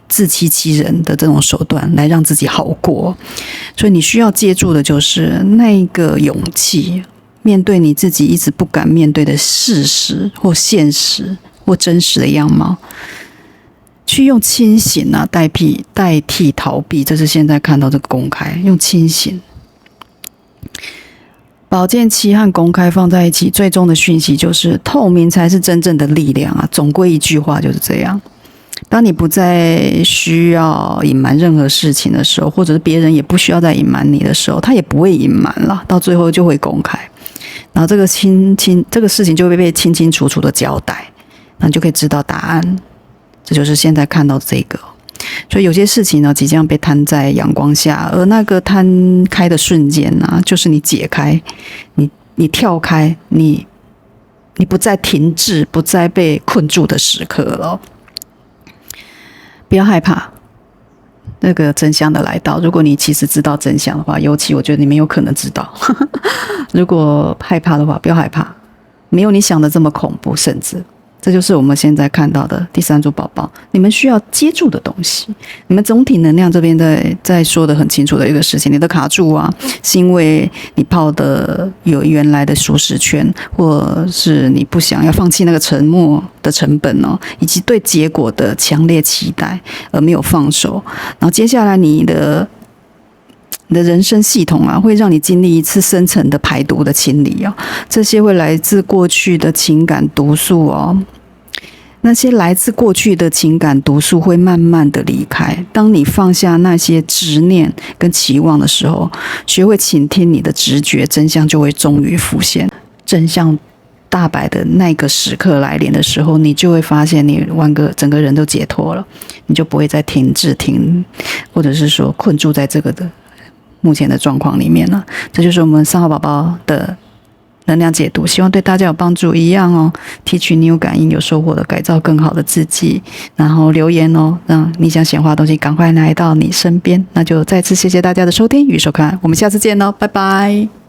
自欺欺人的这种手段来让自己好过，所以你需要借助的就是那个勇气，面对你自己一直不敢面对的事实或现实或真实的样貌，去用清醒代替逃避。这是现在看到这个公开，用清醒。宝剑7和公开放在一起，最终的讯息就是透明才是真正的力量总归一句话就是这样。当你不再需要隐瞒任何事情的时候，或者是别人也不需要再隐瞒你的时候，他也不会隐瞒了，到最后就会公开。然后这个事情就会被清清楚楚的交代，那你就可以知道答案。这就是现在看到的这个。所以有些事情呢，即将被摊在阳光下，而那个摊开的瞬间啊，就是你解开，你跳开，你不再停滞，不再被困住的时刻了。不要害怕那个真相的来到。如果你其实知道真相的话，尤其我觉得你没有可能知道。如果害怕的话，不要害怕，没有你想的这么恐怖，甚至。这就是我们现在看到的第三组宝宝，你们需要接住的东西。你们总体能量这边在说的很清楚的一个事情，你的卡住啊，是因为你泡的有原来的舒适圈，或是你不想要放弃那个沉默的成本哦，以及对结果的强烈期待而没有放手。然后接下来你的人生系统啊，会让你经历一次深层的排毒的清理哦，这些会来自过去的情感毒素哦。那些来自过去的情感毒素会慢慢的离开。当你放下那些执念跟期望的时候，学会倾听你的直觉，真相就会终于浮现。真相大白的那个时刻来临的时候，你就会发现你整个人都解脱了，你就不会再或者是说困住在这个的目前的状况里面了。这就是我们3号宝宝的能量解读，希望对大家有帮助。一样哦，提取你有感应有收获的，改造更好的自己，然后留言哦，让你想显化的东西赶快来到你身边。那就再次谢谢大家的收听与收看，我们下次见喽，拜拜。